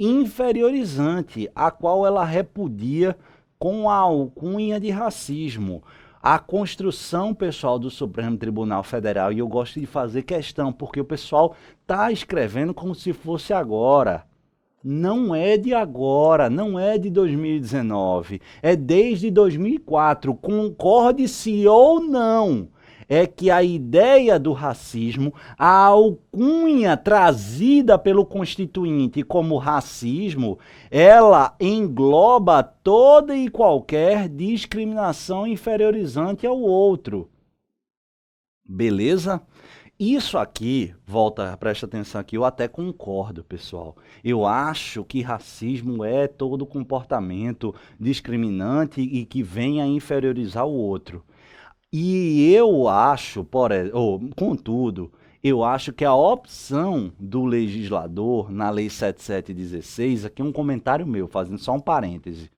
inferiorizante, a qual ela repudia com a alcunha de racismo. A construção, pessoal, do Supremo Tribunal Federal, e eu gosto de fazer questão, porque o pessoal está escrevendo como se fosse agora. Não é de agora, não é de 2019, é desde 2004, concorde-se ou não. É que a ideia do racismo, a alcunha trazida pelo Constituinte como racismo, ela engloba toda e qualquer discriminação inferiorizante ao outro. Beleza? Isso aqui, presta atenção aqui, eu até concordo, pessoal. Eu acho que racismo é todo comportamento discriminante e que vem a inferiorizar o outro. E eu acho, contudo, eu acho que a opção do legislador na Lei 7716, aqui um comentário meu, fazendo só um parêntese,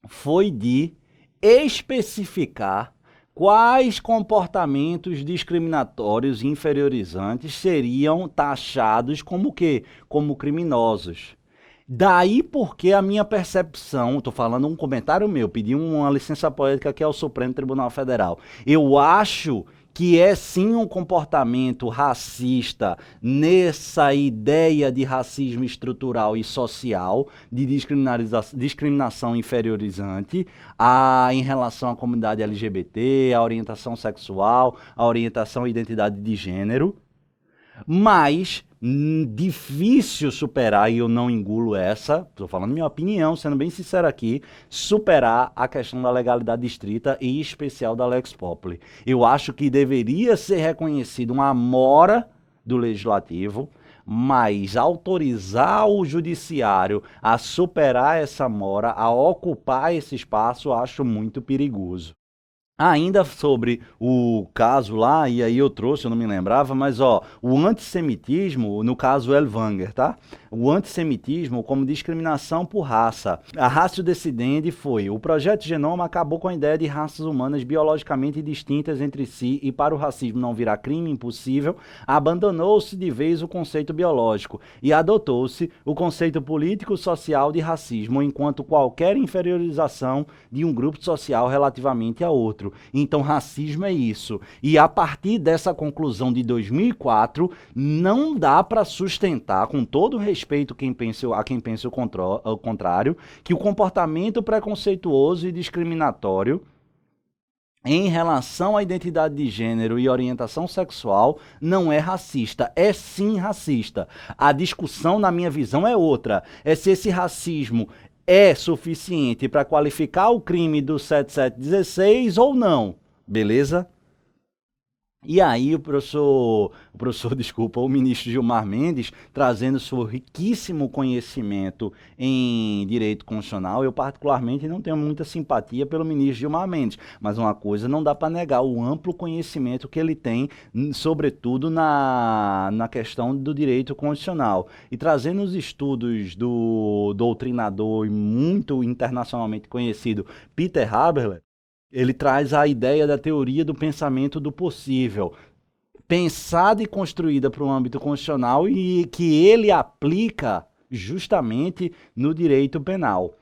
foi de especificar quais comportamentos discriminatórios e inferiorizantes seriam taxados como o quê? Como criminosos. Daí porque a minha percepção, estou falando um comentário meu, pedi uma licença poética que é o Supremo Tribunal Federal. Eu acho que é sim um comportamento racista nessa ideia de racismo estrutural e social, de discriminação inferiorizante em relação à comunidade LGBT, à orientação sexual, à orientação e identidade de gênero, mas difícil superar, e eu não engulo essa, estou falando minha opinião, sendo bem sincero aqui, superar a questão da legalidade estrita e especial da Lex Populi. Eu acho que deveria ser reconhecido uma mora do Legislativo, mas autorizar o Judiciário a superar essa mora, a ocupar esse espaço, eu acho muito perigoso. Ainda sobre o caso lá, e aí eu trouxe, eu não me lembrava, mas o antissemitismo, no caso Elvanger, tá? O antissemitismo como discriminação por raça. A ratio decidendi foi: o projeto Genoma acabou com a ideia de raças humanas biologicamente distintas entre si e para o racismo não virar crime impossível, abandonou-se de vez o conceito biológico e adotou-se o conceito político-social de racismo enquanto qualquer inferiorização de um grupo social relativamente a outro. Então, racismo é isso. E a partir dessa conclusão de 2004, não dá para sustentar, com todo respeito a quem pensa o contrário, que o comportamento preconceituoso e discriminatório em relação à identidade de gênero e orientação sexual não é racista. É sim racista. A discussão, na minha visão, é outra. É se esse racismo é suficiente para qualificar o crime do 7716 ou não, beleza? E aí desculpa, o ministro Gilmar Mendes, trazendo seu riquíssimo conhecimento em direito constitucional, eu particularmente não tenho muita simpatia pelo ministro Gilmar Mendes, mas uma coisa não dá para negar, o amplo conhecimento que ele tem, sobretudo na questão do direito constitucional. E trazendo os estudos do doutrinador e muito internacionalmente conhecido Peter Haberle, ele traz a ideia da teoria do pensamento do possível, pensada e construída para o âmbito constitucional e que ele aplica justamente no direito penal.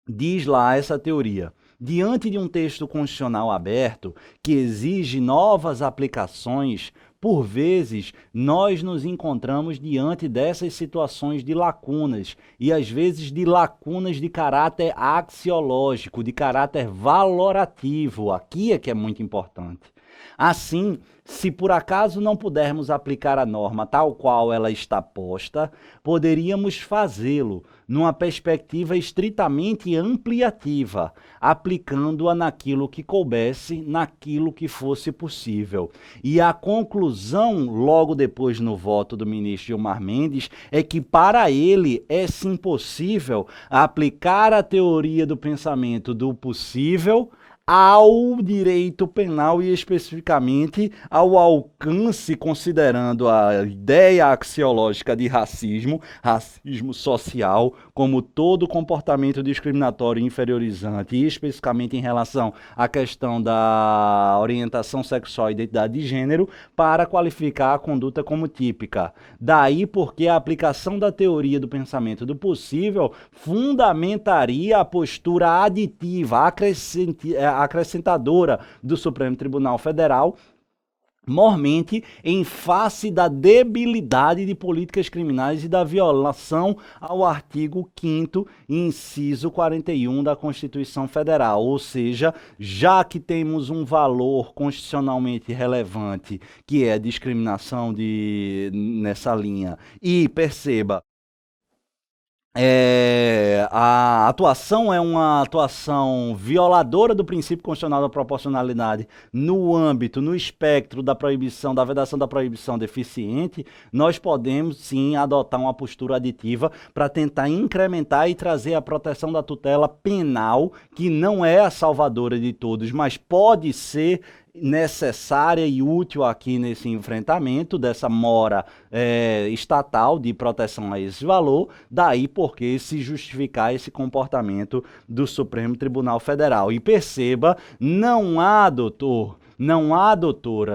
Diz lá essa teoria: diante de um texto constitucional aberto que exige novas aplicações, por vezes nós nos encontramos diante dessas situações de lacunas, e às vezes de lacunas de caráter axiológico, de caráter valorativo. Aqui é que é muito importante. Assim, se por acaso não pudermos aplicar a norma tal qual ela está posta, poderíamos fazê-lo numa perspectiva estritamente ampliativa, aplicando-a naquilo que coubesse, naquilo que fosse possível. E a conclusão, logo depois no voto do ministro Gilmar Mendes, é que para ele é sim possível aplicar a teoria do pensamento do possível ao direito penal e especificamente ao alcance, considerando a ideia axiológica de racismo, racismo social, como todo comportamento discriminatório e inferiorizante, e especificamente em relação à questão da orientação sexual e identidade de gênero, para qualificar a conduta como típica. Daí porque a aplicação da teoria do pensamento do possível fundamentaria a postura aditiva, acrescentadora do Supremo Tribunal Federal, mormente em face da debilidade de políticas criminais e da violação ao artigo 5º, inciso 41 da Constituição Federal. Ou seja, já que temos um valor constitucionalmente relevante, que é a discriminação nessa linha, e perceba, a atuação é uma atuação violadora do princípio constitucional da proporcionalidade no âmbito, no espectro da proibição, da vedação da proibição deficiente, nós podemos sim adotar uma postura aditiva para tentar incrementar e trazer a proteção da tutela penal, que não é a salvadora de todos, mas pode ser necessária e útil aqui nesse enfrentamento dessa mora estatal de proteção a esse valor, daí porque se justificar esse comportamento do Supremo Tribunal Federal. E perceba, não há, doutora,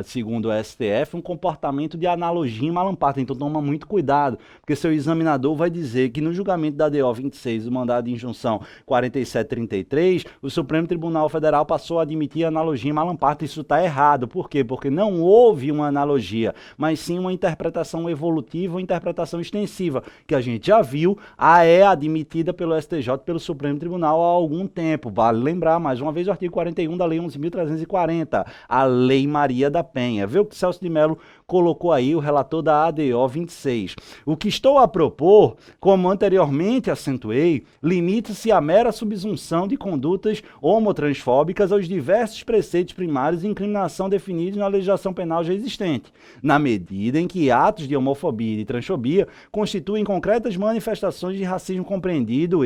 segundo o STF, um comportamento de analogia em Malam-Parto. Então toma muito cuidado, porque seu examinador vai dizer que no julgamento da DO 26, o mandado de injunção 4733, o Supremo Tribunal Federal passou a admitir a analogia em Malam-Parto. Isso está errado. Por quê? Porque não houve uma analogia, mas sim uma interpretação evolutiva, uma interpretação extensiva, que a gente já viu, é admitida pelo STJ, pelo Supremo Tribunal há algum tempo. Vale lembrar, mais uma vez, o artigo 41 da Lei 11.340, a Lei Maria da Penha. Vê o que Celso de Mello colocou aí, o relator da ADO 26. O que estou a propor, como anteriormente acentuei, limita-se à mera subsunção de condutas homotransfóbicas aos diversos preceitos primários de incriminação definidos na legislação penal já existente, na medida em que atos de homofobia e de transfobia constituem concretas manifestações de racismo compreendido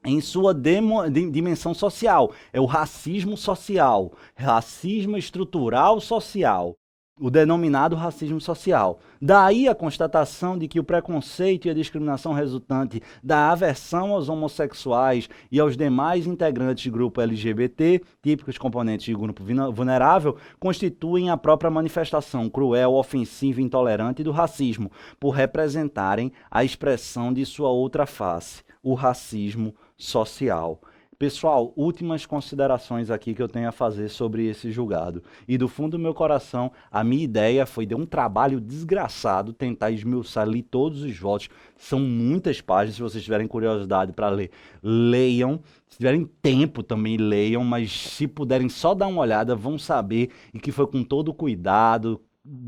em sua dimensão social. É o racismo social, racismo estrutural social, o denominado racismo social. Daí a constatação de que o preconceito e a discriminação resultante da aversão aos homossexuais e aos demais integrantes do grupo LGBT, típicos componentes de grupo vulnerável, constituem a própria manifestação cruel, ofensiva e intolerante do racismo, por representarem a expressão de sua outra face, o racismo social. Pessoal, últimas considerações aqui que eu tenho a fazer sobre esse julgado. E do fundo do meu coração, a minha ideia foi de um trabalho desgraçado tentar esmiuçar ali todos os votos. São muitas páginas, se vocês tiverem curiosidade para ler, leiam. Se tiverem tempo também leiam, mas se puderem só dar uma olhada, vão saber e que foi com todo cuidado,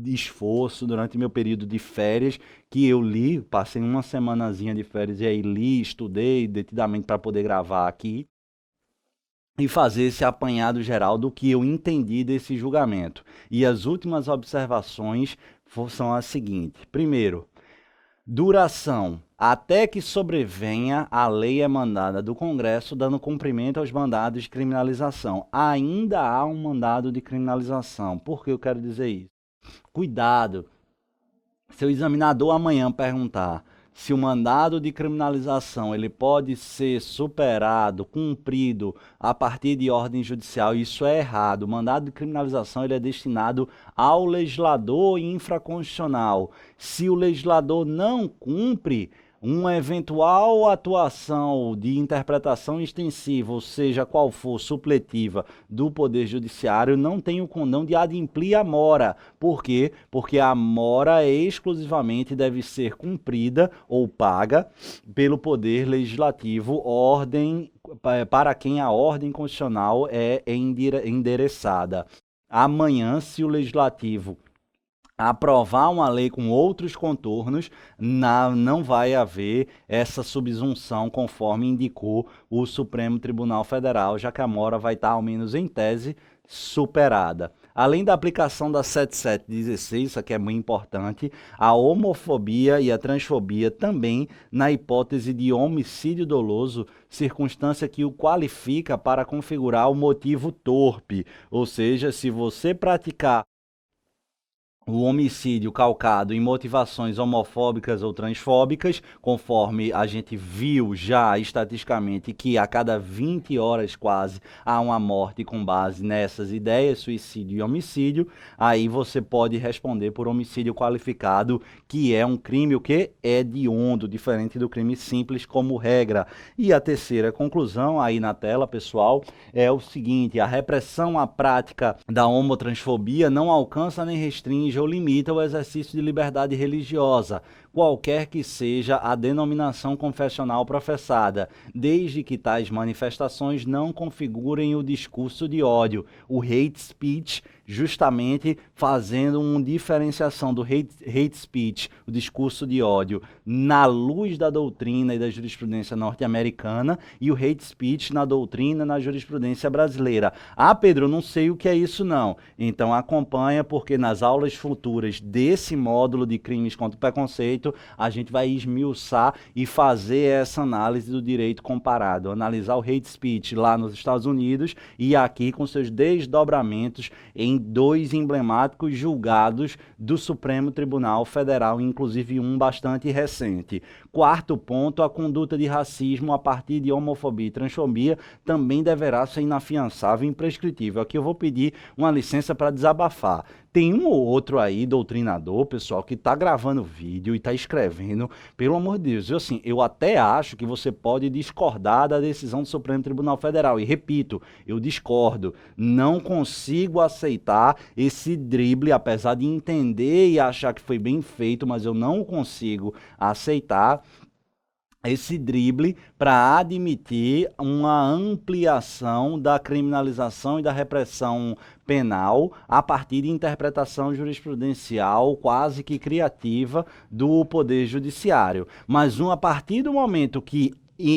esforço durante meu período de férias que eu li, passei uma semanazinha de férias e aí li, estudei detidamente para poder gravar aqui. e fazer esse apanhado geral do que eu entendi desse julgamento. E as últimas observações são as seguintes. Primeiro, duração. Até que sobrevenha a lei emandada do Congresso dando cumprimento aos mandados de criminalização. Ainda há um mandado de criminalização. Por que eu quero dizer isso? Cuidado. Se o examinador amanhã perguntar se o mandado de criminalização ele pode ser superado, cumprido a partir de ordem judicial, isso é errado. O mandado de criminalização ele é destinado ao legislador infraconstitucional. Se o legislador não cumpre, uma eventual atuação de interpretação extensiva, ou seja, qual for supletiva do Poder Judiciário, não tem o condão de adimplir a mora. Por quê? Porque a mora exclusivamente deve ser cumprida ou paga pelo Poder Legislativo, ordem para quem a ordem constitucional é endereçada. Amanhã, se o Legislativo aprovar uma lei com outros contornos, não vai haver essa subsunção conforme indicou o Supremo Tribunal Federal, já que a mora vai estar, ao menos em tese, superada. Além da aplicação da 7716, isso aqui é muito importante, a homofobia e a transfobia também na hipótese de homicídio doloso, circunstância que o qualifica para configurar o motivo torpe, ou seja, se você praticar o homicídio calcado em motivações homofóbicas ou transfóbicas, conforme a gente viu já estatisticamente que a cada 20 horas quase há uma morte com base nessas ideias, suicídio e homicídio, aí você pode responder por homicídio qualificado, que é um crime o que é hediondo, diferente do crime simples como regra. E a terceira conclusão aí na tela, pessoal, é o seguinte: a repressão à prática da homotransfobia não alcança nem restringe ou limita o exercício de liberdade religiosa, qualquer que seja a denominação confessional professada, desde que tais manifestações não configurem o discurso de ódio, o hate speech, justamente fazendo uma diferenciação do hate speech, o discurso de ódio, na luz da doutrina e da jurisprudência norte-americana, e o hate speech na doutrina e na jurisprudência brasileira. Ah, Pedro, não sei o que é isso não. Então acompanha, porque nas aulas futuras desse módulo de crimes contra o preconceito, a gente vai esmiuçar e fazer essa análise do direito comparado, analisar o hate speech lá nos Estados Unidos e aqui com seus desdobramentos em dois emblemáticos julgados do Supremo Tribunal Federal, inclusive um bastante recente. Quarto ponto, a conduta de racismo a partir de homofobia e transfobia também deverá ser inafiançável e imprescritível. Aqui eu vou pedir uma licença para desabafar. Tem um ou outro aí, doutrinador, pessoal, que está gravando vídeo e está escrevendo, pelo amor de Deus. Assim, eu até acho que você pode discordar da decisão do Supremo Tribunal Federal. E repito, eu discordo. Não consigo aceitar esse drible, apesar de entender e achar que foi bem feito, mas eu não consigo aceitar esse drible para admitir uma ampliação da criminalização e da repressão penal a partir de interpretação jurisprudencial quase que criativa do Poder Judiciário. Mas a partir do momento que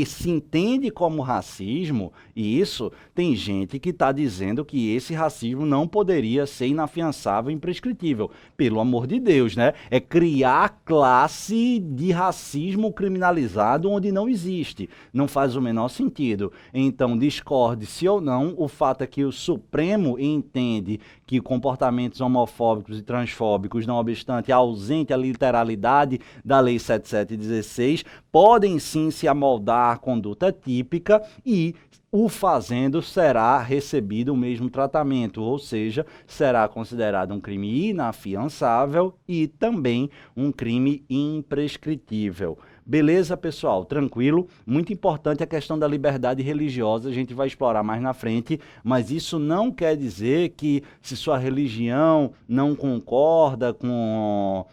se entende como racismo, e isso tem gente que está dizendo que esse racismo não poderia ser inafiançável e imprescritível. Pelo amor de Deus, né? É criar classe de racismo criminalizado onde não existe. Não faz o menor sentido. Então, discorde-se ou não, o fato é que o Supremo entende que comportamentos homofóbicos e transfóbicos, não obstante ausente a literalidade da Lei 7716, podem sim se amoldar à conduta típica e o fazendo será recebido o mesmo tratamento, ou seja, será considerado um crime inafiançável e também um crime imprescritível. Beleza, pessoal? Tranquilo? Muito importante a questão da liberdade religiosa, a gente vai explorar mais na frente, mas isso não quer dizer que se sua religião não concorda com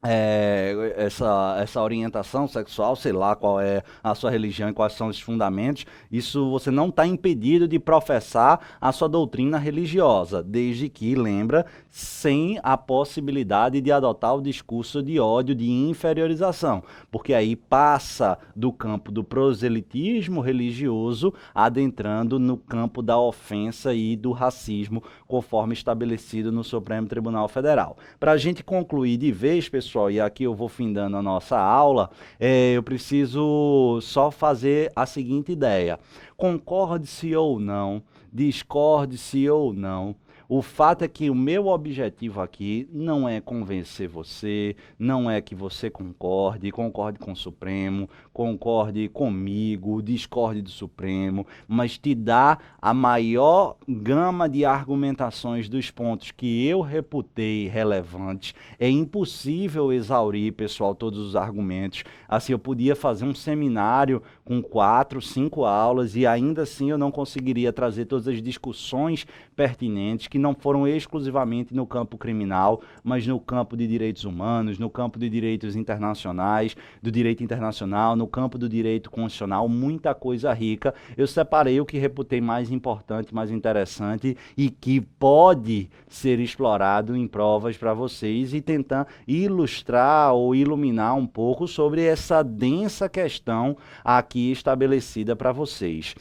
essa orientação sexual, sei lá qual é a sua religião e quais são os fundamentos, isso você não está impedido de professar a sua doutrina religiosa, desde que, lembra, sem a possibilidade de adotar o discurso de ódio, de inferiorização, porque aí passa do campo do proselitismo religioso, adentrando no campo da ofensa e do racismo, conforme estabelecido no Supremo Tribunal Federal. Para a gente concluir de vez, pessoal, e aqui eu vou findando a nossa aula, eu preciso só fazer a seguinte ideia. Concorde-se ou não, discorde-se ou não, o fato é que o meu objetivo aqui não é convencer você, não é que você concorde com o Supremo, concorde comigo, discorde do Supremo, mas te dá a maior gama de argumentações dos pontos que eu reputei relevantes. É impossível exaurir, pessoal, todos os argumentos. Assim, eu podia fazer um seminário com 4, 5 aulas e ainda assim eu não conseguiria trazer todas as discussões pertinentes que não foram exclusivamente no campo criminal, mas no campo de direitos humanos, no campo de direitos internacionais, do direito internacional, no campo do direito constitucional, muita coisa rica. Eu separei o que reputei mais importante, mais interessante e que pode ser explorado em provas para vocês e tentar ilustrar ou iluminar um pouco sobre essa densa questão aqui estabelecida para vocês.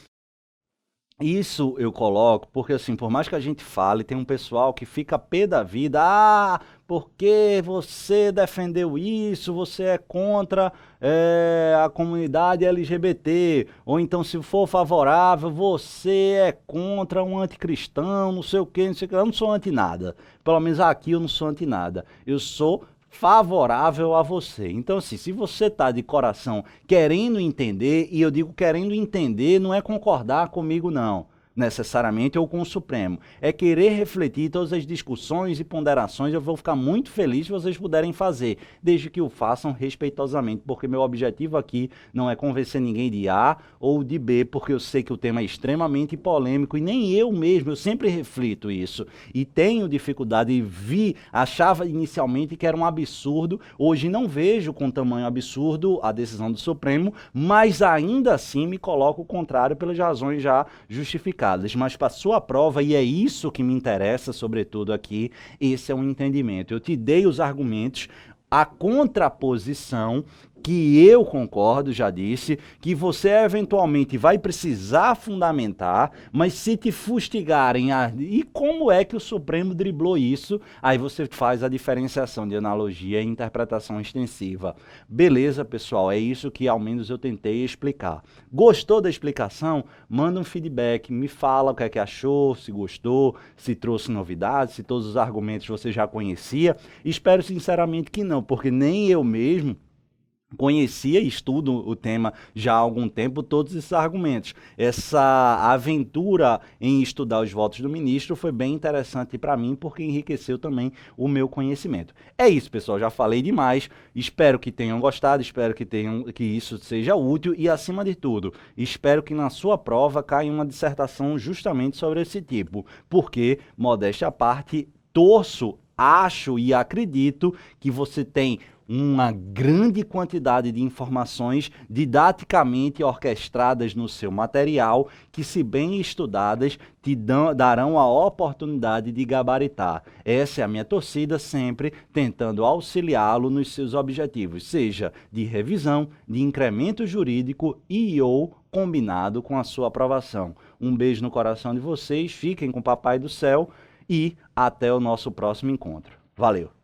Isso eu coloco porque, assim, por mais que a gente fale, tem um pessoal que fica pé da vida. Ah, porque você defendeu isso, você é contra a comunidade LGBT. Ou então, se for favorável, você é contra um anticristão, não sei o quê, não sei o quê. Eu não sou anti nada. Pelo menos aqui eu não sou anti nada. Eu sou favorável a você. Então, assim, se você está de coração querendo entender, e eu digo querendo entender, não é concordar comigo, não, necessariamente, ou com o Supremo. É querer refletir todas as discussões e ponderações. Eu vou ficar muito feliz se vocês puderem fazer, desde que o façam respeitosamente, porque meu objetivo aqui não é convencer ninguém de A ou de B, porque eu sei que o tema é extremamente polêmico e nem eu mesmo, eu sempre reflito isso. E tenho dificuldade e achava inicialmente que era um absurdo, hoje não vejo com tamanho absurdo a decisão do Supremo, mas ainda assim me coloco o contrário pelas razões já justificadas. Mas para sua prova, e é isso que me interessa, sobretudo aqui, esse é um entendimento. Eu te dei os argumentos, a contraposição, que eu concordo, já disse, que você eventualmente vai precisar fundamentar, mas se te fustigarem, e como é que o Supremo driblou isso? Aí você faz a diferenciação de analogia e interpretação extensiva. Beleza, pessoal, é isso que ao menos eu tentei explicar. Gostou da explicação? Manda um feedback, me fala o que é que achou, se gostou, se trouxe novidades, se todos os argumentos você já conhecia. Espero sinceramente que não, porque nem eu mesmo conhecia e estudo o tema já há algum tempo, todos esses argumentos. Essa aventura em estudar os votos do ministro foi bem interessante para mim, porque enriqueceu também o meu conhecimento. É isso, pessoal, já falei demais, espero que tenham gostado, espero que isso seja útil e, acima de tudo, espero que na sua prova caia uma dissertação justamente sobre esse tipo, porque, modéstia à parte, torço, acho e acredito que você tem uma grande quantidade de informações didaticamente orquestradas no seu material, que, se bem estudadas, darão a oportunidade de gabaritar. Essa é a minha torcida, sempre tentando auxiliá-lo nos seus objetivos, seja de revisão, de incremento jurídico e ou combinado com a sua aprovação. Um beijo no coração de vocês, fiquem com o Papai do Céu e até o nosso próximo encontro. Valeu!